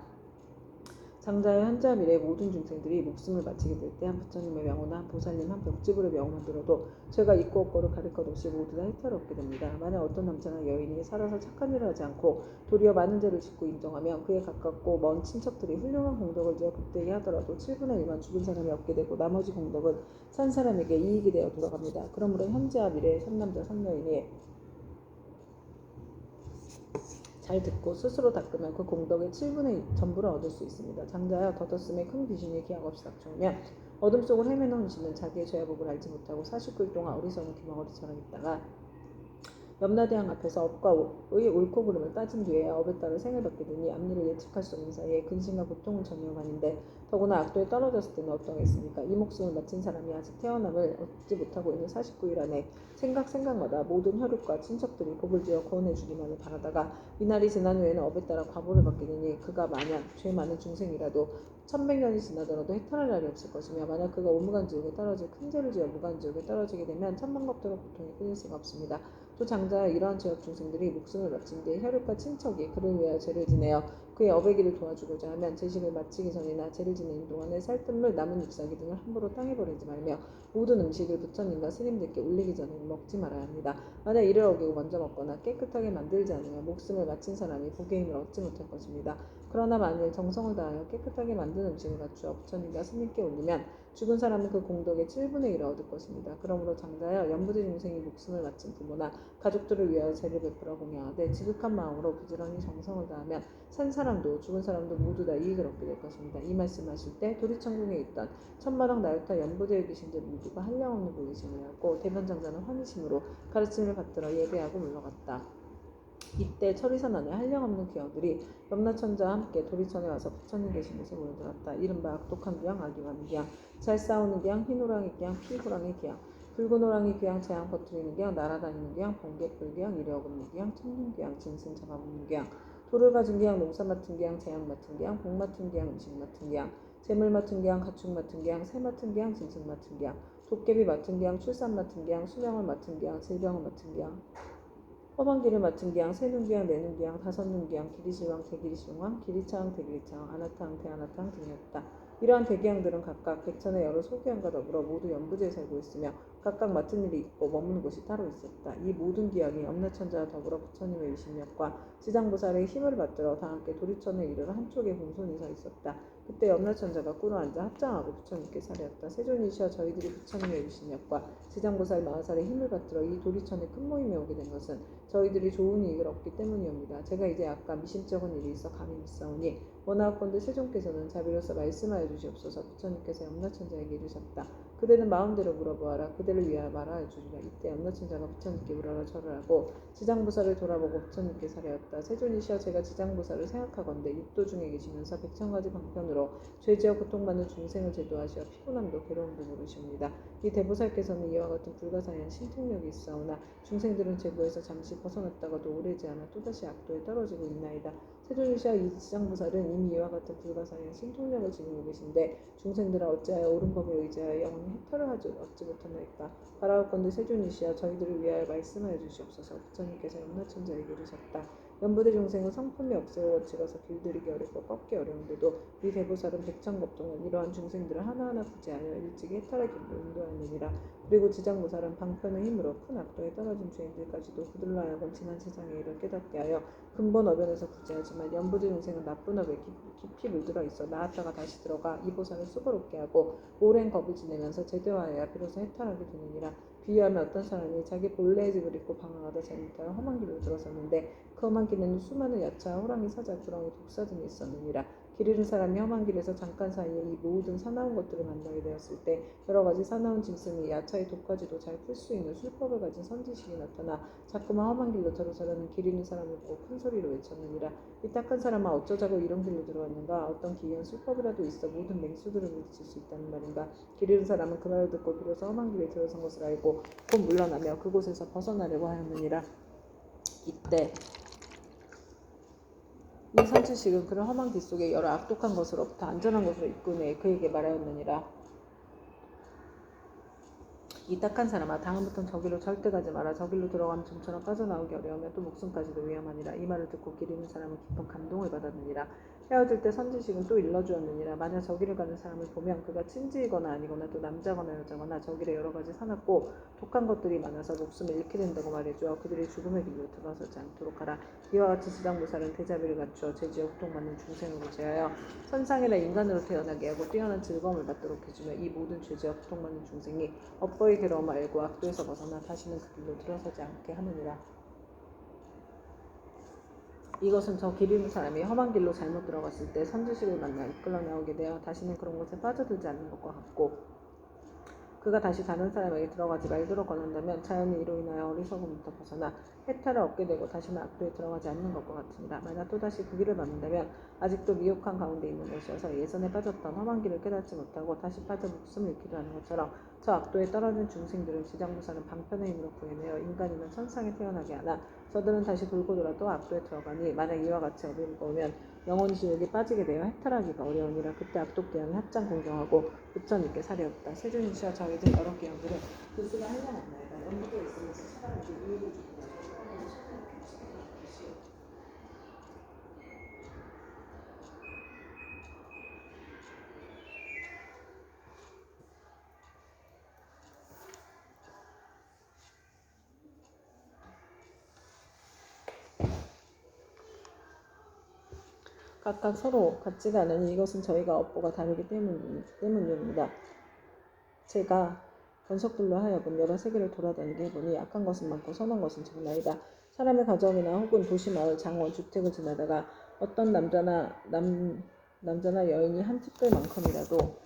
장자의 현재와 미래의 모든 중생들이 목숨을 바치게 될 때 한 부처님의 명호나 한 보살님 한 벽지불의 명호만 들어도 죄가 있고 없고를 가릴 것 없이 모두 다 해탈을 얻게 됩니다. 만약 어떤 남자나 여인이 살아서 착한 일을 하지 않고 도리어 많은 죄를 짓고 인정하면 그에 가깝고 먼 친척들이 훌륭한 공덕을 지어 복되게 하더라도 7분의 1만 죽은 사람이 얻게 되고 나머지 공덕은 산 사람에게 이익이 되어 돌아갑니다. 그러므로 현재와 미래의 삼남자 삼여인이 잘 듣고 스스로 닦으면 그 공덕의 7분의 1 전부를 얻을 수 있습니다. 장자여 덧없음에 큰 귀신이 기약 없이 닥쳐오면 어둠 속을 헤매는 신은 자기의 죄악업을 알지 못하고 49일 동안 어리석은 귀머거리처럼 있다가 염라대왕 앞에서 업과 의 옳고 그름을 따진 뒤에 업에 따라 생을 받게 되니 앞일을 예측할 수 없는 사이에 근심과 고통을 전이어가는데 더구나 악도에 떨어졌을 때는 어떠겠습니까? 이 목숨을 바친 사람이 아직 태어남을 얻지 못하고 있는 49일 안에 생각마다 모든 혈육과 친척들이 복을 지어 구원해 주기만을 바라다가 이날이 지난 후에는 업에 따라 과보를 받게 되니 그가 만약 죄 많은 중생이라도 1100년이 지나더라도 해탈할 날이 없을 것이며 만약 그가 오무간지옥에 떨어질 큰 죄를 지어 무간지옥에 떨어지게 되면 천만겁도로 고통이 끊일 수가 없습니다. 또 장자의 이러한 죄악 중생들이 목숨을 바친 뒤에 혈육과 친척이 그를 위하여 죄를 지내어 그의 업의 길을 도와주고자 하면 제식을 마치기 전이나 제를 지내는 동안에 살뜰물, 남은 잎사귀 등을 함부로 땅에 버리지 말며 모든 음식을 부처님과 스님들께 올리기 전에는 먹지 말아야 합니다. 만약 이를 어기고 먼저 먹거나 깨끗하게 만들지 않으면 목숨을 마친 사람이 복의 힘을 얻지 못할 것입니다. 그러나 만일 정성을 다하여 깨끗하게 만든 음식을 갖추어 부처님과 스님께 올리면 죽은 사람은 그 공덕의 7분의 1을 얻을 것입니다. 그러므로 장자여 연부된 인생이 목숨을 마친 부모나 가족들을 위하여 제를 베풀어 공양하되 지극한 마음으로 부지런히 정성을 다하면 산 사람도 죽은 사람도 모두 다 이익을 얻게 될 것입니다. 이 말씀하실 때 도리천궁에 있던 천마당 나유타 연부되어 계신 들 모두가 한량없는 보이심을 하고 대변 장자는 환희심으로 가르침을 받들어 예배하고 물러갔다. 이때 철이선 안에 한량없는 귀양들이 염라천자와 함께 도리천에 와서 부처님 계신 곳에 모여들었다. 이른바 악독한 귀양, 악이 많은 귀양, 잘 싸우는 귀양, 흰호랑이 귀양, 피호랑이 귀양, 붉은 호랑이 귀양, 재앙 퍼뜨리는 귀양, 날아다니는 귀양, 번개불 귀양, 이래 어긋는 귀양, 천둥 귀양, 짐승 잡아먹는 귀양, 돌을 가진 귀양, 농사 맡은 귀양, 재앙 맡은 귀양, 복 맡은 귀양, 음식 맡은 귀양, 재물 맡은 귀양, 가축 맡은 귀양, 새 맡은 귀양, 짐승 맡은 귀양, 도깨비 맡은 귀양, 출산 맡은 귀양, 수명을 맡은 귀양, 질병을 맡은 귀양, 허방기를 맡은 기양, 세눈기양, 내눈기양, 다섯눈기양, 기리시왕, 대기리시왕, 기리차왕, 대기리차왕, 아나타왕, 대아나타왕 등이었다. 이러한 대기양들은 각각 백천의 여러 소기양과 더불어 모두 연부지에 살고 있으며 각각 맡은 일이 있고 머무는 곳이 따로 있었다. 이 모든 기양이 염라천자와 더불어 부처님의 위신력과 지장보살의 힘을 받들어 다 함께 도리천에 이르러 한쪽에 공손히 서 있었다. 그때 염라천자가 꿇어 앉아 합장하고 부처님께 사례었다. 세존이시여 저희들이 부처님의 위신력과 지장보살 마하살의 힘을 받들어 이 도리천에 큰 모임에 오게 된 것은 저희들이 좋은 이익을 얻기 때문이옵니다. 제가 이제 아까 미심쩍은 일이 있어 감히 묻사오니 원하옵건대 세존께서는 자비로서 말씀하여 주시옵소서. 부처님께서 염라천자에게 이르셨다. 그대는 마음대로 물어보아라. 그대를 위하여 말하여 주리라. 이때 염라천자가 부처님께 물어라 절을 하고 지장보살을 돌아보고 부처님께 사례었다. 세존이시여 제가 지장보살을 생각하건대 육도 중에 계시면서 백천가지 방편으로 죄지어 고통받는 중생을 제도하시어 피곤함도 괴로움도 모르시옵니다. 이 대보살께서는 이와 같은 불가사의한 신통력이 있사오나 중생들은 제도에서 잠시 벗어났다가도 오래지 않아 또다시 악도에 떨어지고 있나이다. 세존이시여 이 지장보살은 이미 이와 같은 불가사의한 신통력을 지니고 계신데 중생들아 어찌하여 옳은 법에 의지하여 영원히 해탈을 얻지 못하나이까. 바라옵건대 세존이시여 저희들을 위하여 말씀하여 주시옵소서. 부처님께서 염라천자에게 이르셨다. 연부대 중생은 성품이 없어요. 어찌가서 길들이기 어렵고 꺾기 어려운데도 이 대보살은 백천겁동은 이러한 중생들을 하나하나 구제하여 일찍이 해탈의 길로 인도하느니라. 그리고 지장보살은 방편의 힘으로 큰 악도에 떨어진 죄인들까지도 그들로 하여금 지난 세상의 일을 깨닫게 하여 근본 어변에서 구제하지만 연부대 중생은 나쁜 업에 깊이 물들어 있어 나았다가 다시 들어가 이 보살을 수고롭게 하고 오랜 겁을 지내면서 제대화해야 비로소 해탈하게 되느니라. 비유하면 어떤 사람이 자기 본래의 집을 잊고 방황하다 잘못하여 험한 길로 들어섰는데 그 험한 길에는 수많은 야차와 호랑이, 사자, 구렁이, 독사 등이 있었느니라. 길 잃은 사람이 험한 길에서 잠깐 사이에 이 모든 사나운 것들을 만나게 되었을 때 여러 가지 사나운 짐승이 야차의 독까지도 잘 풀 수 있는 술법을 가진 선지식이 나타나 자꾸만 험한 길로 들어서려는 길 잃은 사람을 보고 큰 소리로 외쳤느니라. 이 딱한 사람아 어쩌자고 이런 길로 들어왔는가. 어떤 기이한 술법이라도 있어 모든 맹수들을 물리칠 수 있다는 말인가. 길 잃은 사람은 그 말을 듣고 비로소 험한 길에 들어선 것을 알고 곧 물러나며 그곳에서 벗어나려고 하였느니라. 이때 이 선지식은 그런 험한 길 속에 여러 악독한 것으로부터 안전한 곳으로 이끄내 그에게 말하였느니라. 이 딱한 사람아 다음부터는 저길로 절대 가지 마라. 저길로 들어가면 좀처럼 빠져나오기 어려우며 또 목숨까지도 위험하니라. 이 말을 듣고 길 잃은 사람은 깊은 감동을 받았느니라. 헤어질 때 선지식은 또 일러주었느니라. 만약 저길을 가는 사람을 보면 그가 친지이거나 아니거나 또 남자거나 여자거나 저길에 여러 가지 사납고 독한 것들이 많아서 목숨을 잃게 된다고 말해주어 그들이 죽음의 길로 들어서지 않도록 하라. 이와 같이 지장보살은 대자비를 갖추어 죄지어 고통받는 중생을 구제하여 선상이나 인간으로 태어나게 하고 뛰어난 즐거움을 받도록 해주며 이 모든 죄지어 고통받는 중생이 업보의 괴로움을 알고 악도에서 벗어나 다시는 그 길로 들어서지 않게 하느니라. 이것은 저 길 잃은 사람이 험한 길로 잘못 들어갔을 때 선지식을 만나 이끌러 나오게 되어 다시는 그런 곳에 빠져들지 않는 것과 같고 그가 다시 다른 사람에게 들어가지 말도록 권한다면 자연히 이로 인하여 어리석음부터 벗어나 해탈을 얻게 되고 다시는 악도에 들어가지 않는 것과 같으니라. 만약 또다시 그 길을 받는다면 아직도 미혹한 가운데 있는 것이어서 예전에 빠졌던 험한 길을 깨닫지 못하고 다시 빠져 목숨을 잃기도 하는 것처럼 저 악도에 떨어진 중생들을 지장보살은 방편의 힘으로 구해내어 인간이나 천상에 태어나게 하나 저들은 다시 돌고 돌아 또 악도에 들어가니 만약 이와 같이 업을 먹으면 영원히 지옥에 빠지게 되어 해탈하기가 어려우니라. 그때 악독대원은 합장 공정하고 부처님께 사례었다. 세존이시여 저희들 여러 기형들은 그 수가 한량없나이다. 연부에 있으면서 사람에게 이익을 주고 나서 사람을 착하게 지키시오. 각각 서로 같지가 않으니 이것은 저희가 업보가 다르기 때문입니다. 제가 권석들로 하여금 여러 세계를 돌아다니게 해보니 악한 것은 많고 선한 것은 적나이다. 사람의 가정이나 혹은 도시, 마을, 장원, 주택을 지나다가 어떤 남자나 여인이 한 티끌만큼이라도